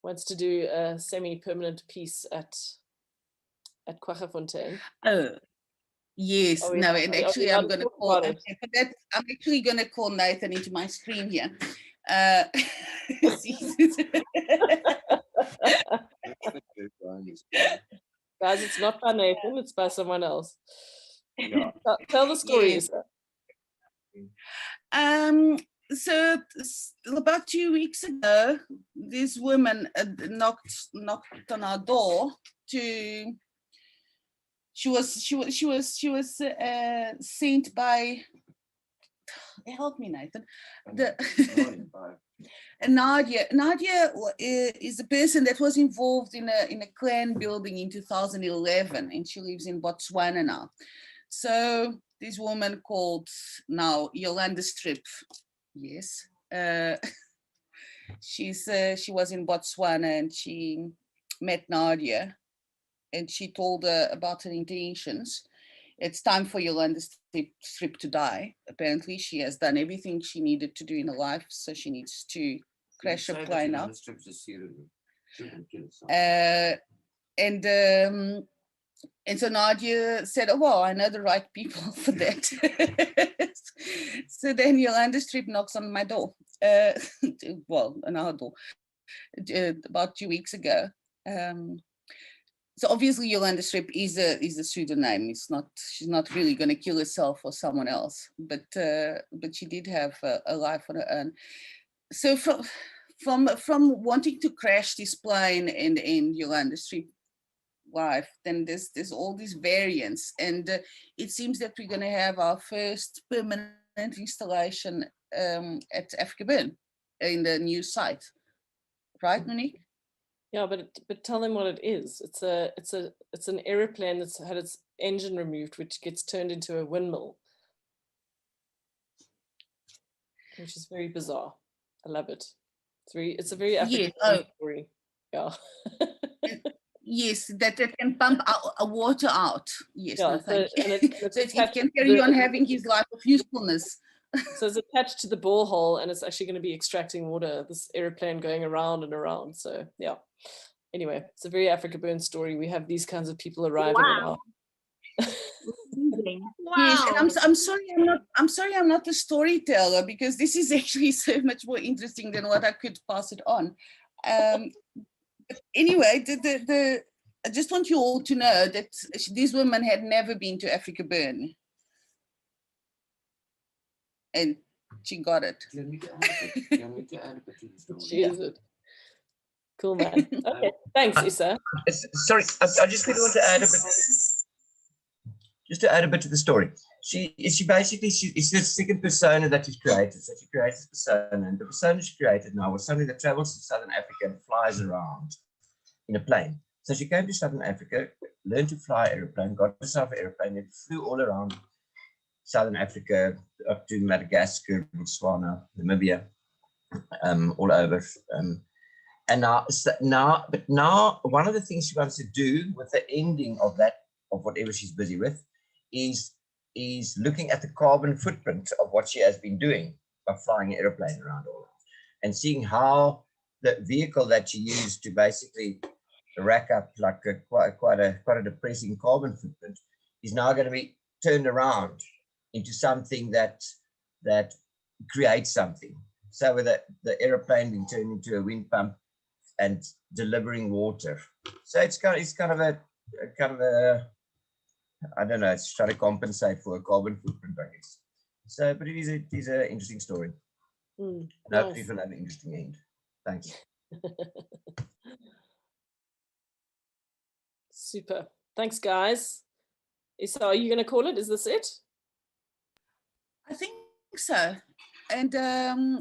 wants to do a semi-permanent piece at Kwaggafontein. Oh, Yes, Are we- no, and are we actually allowed I'm to going to talk call about it? but that I'm actually going to call Nathan into my screen here. Guys, it's not by Nathan, it's by someone else. Yeah. Tell the story, Yes. Issa. So about 2 weeks ago, this woman knocked on our door to. She was sent by. Help me, Nathan. Nadia is a person that was involved in a clan building in 2011, and she lives in Botswana now. So this woman called now Yolanda Strip, yes, she was in Botswana and she met Nadia, and she told her about her intentions. It's time for Yolanda Strip to die. Apparently, she has done everything she needed to do in her life, so she needs to crash a plane now. And so Nadia said, "Oh, well, I know the right people for that." So then Yolanda Strip knocks on my door. Well, on our door, about 2 weeks ago. So obviously Yolanda Strip is a pseudonym. She's not really going to kill herself or someone else, but she did have a life on her own. So from wanting to crash this plane and end Yolanda Strip life, then there's all these variants, and it seems that we're going to have our first permanent installation at AfrikaBurn in the new site, right, Monique? Yeah, but tell them what it is. It's an aeroplane that's had its engine removed, which gets turned into a windmill, which is very bizarre. I love it. It's a very African story. Yeah. Yes, that it can pump water out. Yes, Yeah, no, thank you. it's So it can carry on having his life of usefulness. So it's attached to the borehole, and it's actually going to be extracting water. This airplane going around and around. So yeah. Anyway, it's a very AfrikaBurn story. We have these kinds of people arriving at our. Wow. Yes, and I'm sorry I'm not a storyteller, because this is actually so much more interesting than what I could pass it on. Anyway, I just want you all to know that this woman had never been to AfrikaBurn, and she got it. She is it. Cool, man. Okay, thanks, Issa. Sorry, I just really want to add a bit. Just to add a bit to the story, she basically is the second persona that she's created. So she created this persona, and the persona she created now was somebody that travels to Southern Africa and flies around in a plane. So she came to Southern Africa, learned to fly airplane, got herself an airplane, and flew all around Southern Africa up to Madagascar, Botswana, Namibia, all over. And now, one of the things she wants to do with the ending of that, of whatever she's busy with, is looking at the carbon footprint of what she has been doing by flying an airplane around all around, and seeing how the vehicle that she used to basically rack up like quite a depressing carbon footprint is now going to be turned around into something that creates something. So with the airplane being turned into a wind pump and delivering water. So it's kind of a I don't know, it's trying to compensate for a carbon footprint, I guess. So, but it is an interesting story. Nice. Hopefully it'll have an interesting end. Thanks. Super. Thanks, guys. Issa, are you going to call it? Is this it? I think so. And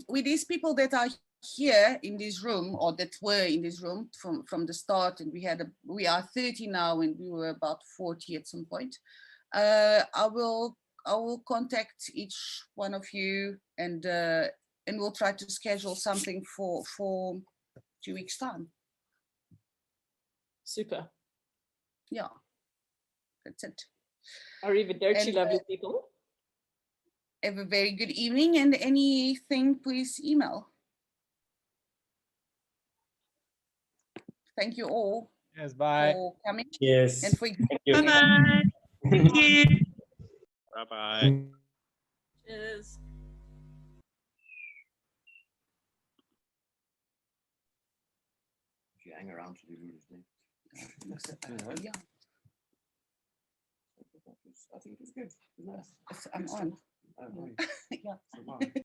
with these people that are here in this room, or that were in this room from the start, and we are 30 now, and we were about 40 at some point. I will contact each one of you, and we'll try to schedule something for 2 weeks' time. Super. Yeah, that's it. Arrivederci, lovely people. Have a very good evening, and anything, please email. Thank you all. Yes, bye. For coming. Yes. And for Thank you. Bye-bye. Thank you. Bye-bye. Cheers. If you hang around to do Luda's name. Yeah. I think it was good. It was nice. I'm on. Oh, right. Yeah. So, wow.